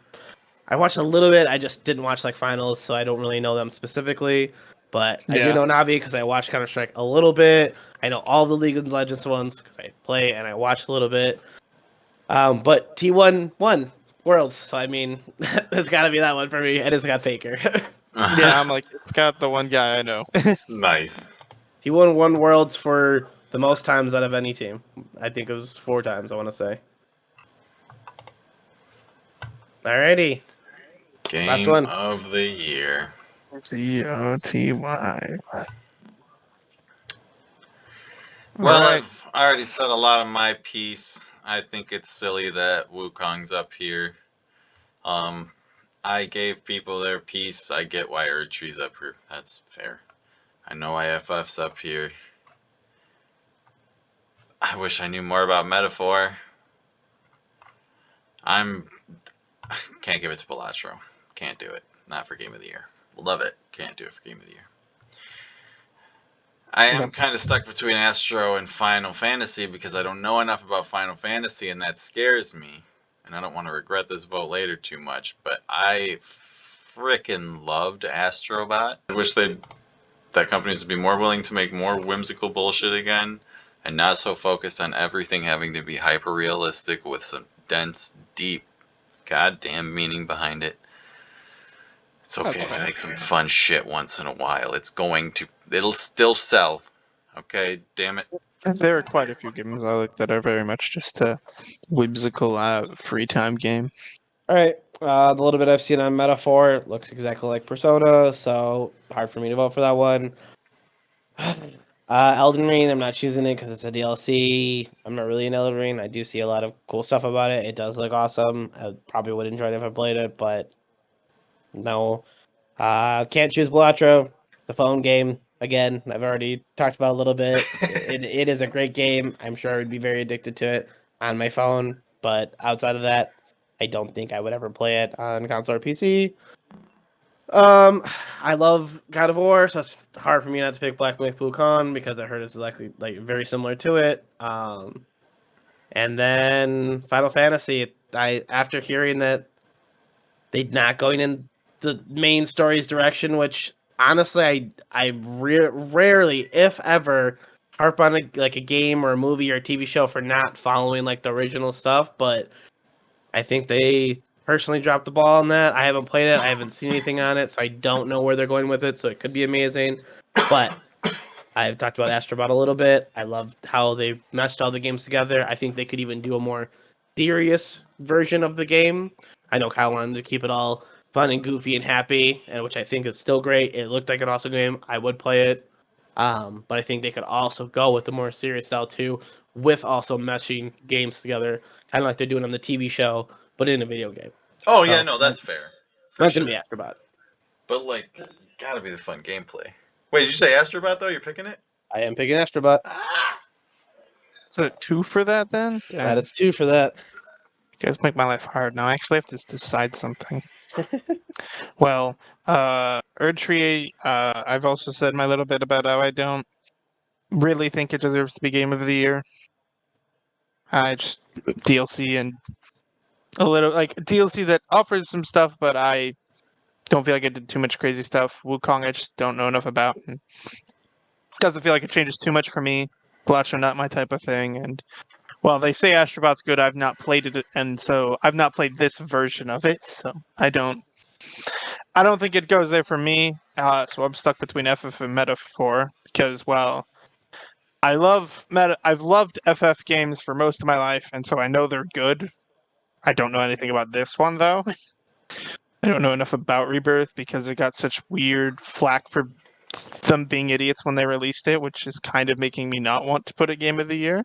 I watched a little bit. I just didn't watch like finals, so I don't really know them specifically. But I do know Navi because I watched Counter Strike a little bit. I know all the League of Legends ones because I play and I watch a little bit. But T1 won Worlds, so I mean, it's got to be that one for me, and it's got Faker. Yeah, I'm like, it's got the one guy I know. Nice. T1 won Worlds for the most times out of any team. I think it was 4 times, I want to say. Alrighty. Game Last one. of the year. T-O-T-Y. Well, Alright. I already said a lot of my piece. I think it's silly that Wukong's up here. I gave people their piece. I get why Erdtree's up here. That's fair. I know IFF's up here. I wish I knew more about Metaphor. Can't give it to Balatro. Can't do it. Not for Game of the Year. Love it. Can't do it for Game of the Year. I am kind of stuck between Astro and Final Fantasy because I don't know enough about Final Fantasy, and that scares me. And I don't want to regret this vote later too much, but I frickin' loved Astrobot. I wish that companies would be more willing to make more whimsical bullshit again, and not so focused on everything having to be hyper realistic with some dense, deep, goddamn meaning behind it. It's okay to make some fun shit once in a while. It'll still sell. Okay, damn it. There are quite a few games I like that are very much just a whimsical free time game. Alright. The little bit I've seen on Metaphor, it looks exactly like Persona, so hard for me to vote for that one. Elden Ring, I'm not choosing it because it's a DLC. I'm not really in Elden Ring. I do see a lot of cool stuff about it. It does look awesome. I probably would enjoy it if I played it, but no. Can't choose Blatro, the phone game. Again, I've already talked about a little bit. It is a great game. I'm sure I would be very addicted to it on my phone, but outside of that, I don't think I would ever play it on console or PC. I love God of War, so it's hard for me not to pick Black Myth Wukong because I heard it's like very similar to it. And then Final Fantasy. I after hearing that they're not going in the main story's direction, which honestly I rarely, if ever, harp on like a game or a movie or a TV show for not following like the original stuff, but I think they personally dropped the ball on that. I haven't played it. I haven't seen anything on it, so I don't know where they're going with it. So it could be amazing. But I've talked about Astrobot a little bit. I love how they meshed all the games together. I think they could even do a more serious version of the game. I know Kyle wanted to keep it all fun and goofy and happy, and which I think is still great. It looked like an awesome game. I would play it. But I think they could also go with the more serious style too, with also meshing games together, kind of like they're doing on the TV show, but in a video game. Oh yeah, no, that's fair. For Not sure. gonna be Astrobot. But like, gotta be the fun gameplay. Wait, did you say Astrobot though? You're picking it? I am picking Astrobot. So 2 for that then? That Yeah. is 2 for that. You guys make my life hard now. I actually have to decide something. Well, Erdtree, I've also said my little bit about how I don't really think it deserves to be Game of the Year. Just DLC and a little like DLC that offers some stuff, but I don't feel like it did too much crazy stuff. Wukong, I just don't know enough about. And doesn't feel like it changes too much for me. Blatcher, not my type of thing. And well, they say Astrobot's good. I've not played it, and so I've not played this version of it. So I don't think it goes there for me. So I'm stuck between FF and Metaphor because, well, I've loved FF games for most of my life, and so I know they're good. I don't know anything about this one though. I don't know enough about Rebirth because it got such weird flack for them being idiots when they released it, which is kind of making me not want to put it Game of the Year.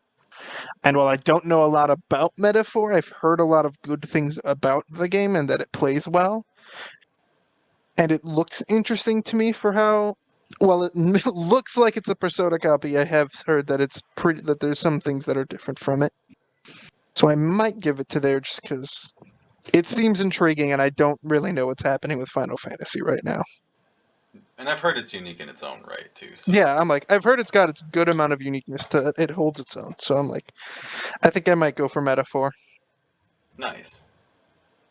And while I don't know a lot about Metaphor, I've heard a lot of good things about the game and that it plays well. And it looks interesting to me for how well it looks like it's a Persona copy. I have heard that that there's some things that are different from it. So I might give it to there just because it seems intriguing and I don't really know what's happening with Final Fantasy right now. And I've heard it's unique in its own right too. So. Yeah, I'm like, I've heard it's got its good amount of uniqueness to it. It holds its own. So I'm like, I think I might go for Metaphor. Nice.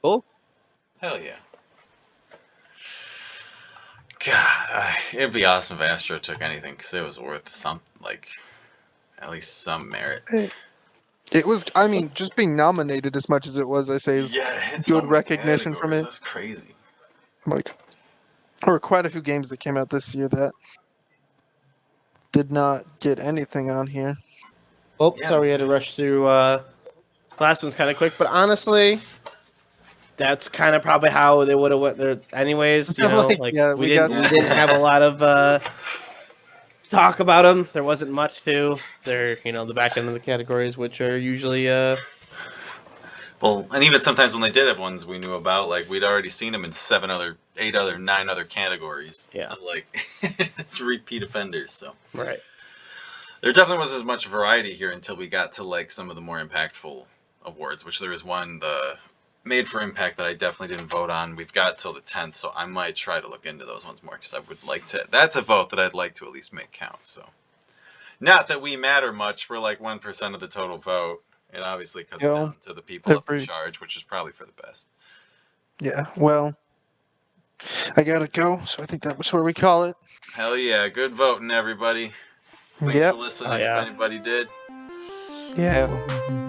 Cool. Hell yeah. God, it'd be awesome if Astro took anything because it was worth some, like, at least some merit. It was, I mean, just being nominated as much as it was, I say, is good recognition from it. That's crazy. Like, there were quite a few games that came out this year that did not get anything on here. Oh, sorry, we had to rush through. The last one's kind of quick, but honestly, that's kind of probably how they would have went there anyways. You know, like yeah, we didn't have a lot of talk about them. There wasn't much to. They're the back end of the categories, which are usually Well, and even sometimes when they did have ones we knew about, like we'd already seen them in 9 other categories. Yeah. So like, it's repeat offenders. So right. There definitely was as much variety here until we got to like some of the more impactful awards, which there was one, the Made for Impact, that I definitely didn't vote on. We've got till the 10th, so I might try to look into those ones more because I would like to. That's a vote that I'd like to at least make count. So, not that we matter much. We're like 1% of the total vote. It obviously comes down to the people up in charge, which is probably for the best. Yeah, well, I gotta go, so I think that was where we call it. Hell yeah, good voting, everybody. Thanks for listening, if anybody did. Yeah.